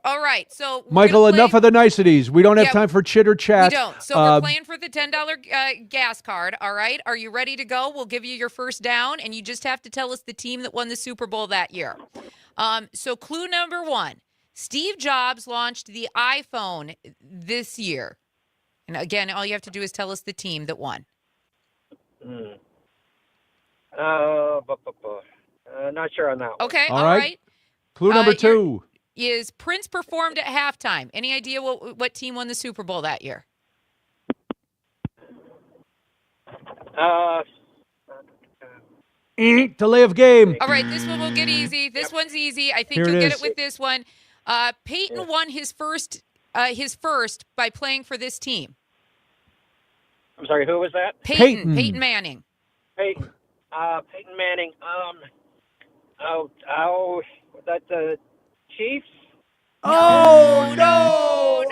all right, so Michael, enough of the niceties. We don't have time for chitter chat. We don't. So we're playing for the $10 gas card, all right? Are you ready to go? We'll give you your first down, and you just have to tell us the team that won the Super Bowl that year. So clue number 1, Steve Jobs launched the iPhone this year. And again, all you have to do is tell us the team that won. Not sure on that one. Okay, all right. Clue number 2. Is Prince performed at halftime? Any idea what team won the Super Bowl that year? Delay of game. All right, this one will get easy. This one's easy. I think Here you'll it get is. it with this one. Peyton won his first by playing for this team. I'm sorry, who was that? Peyton Manning. Peyton Manning. Was that the Chiefs? Oh, no.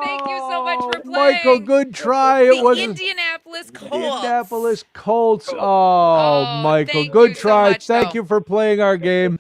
Thank you so much for playing. Michael, good try. It was Indianapolis Colts. Indianapolis Colts. Oh, Michael, thank good you so try. much, Thank though. you for playing our game.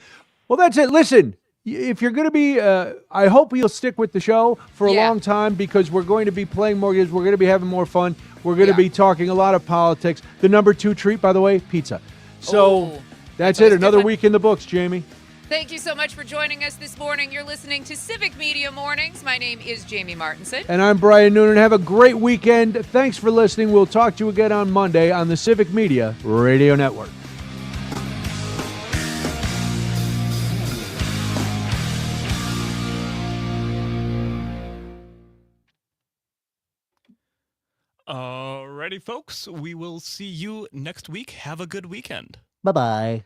Well, that's it. Listen, if you're going to be, I hope you'll stick with the show for a long time because we're going to be playing more games. We're going to be having more fun. We're going to be talking a lot of politics. The number 2 treat, by the way, pizza. So that's it. Another week in the books, Jamie. Thank you so much for joining us this morning. You're listening to Civic Media Mornings. My name is Jamie Martinson. And I'm Brian Noonan. Have a great weekend. Thanks for listening. We'll talk to you again on Monday on the Civic Media Radio Network. Alrighty, folks. We will see you next week. Have a good weekend. Bye-bye.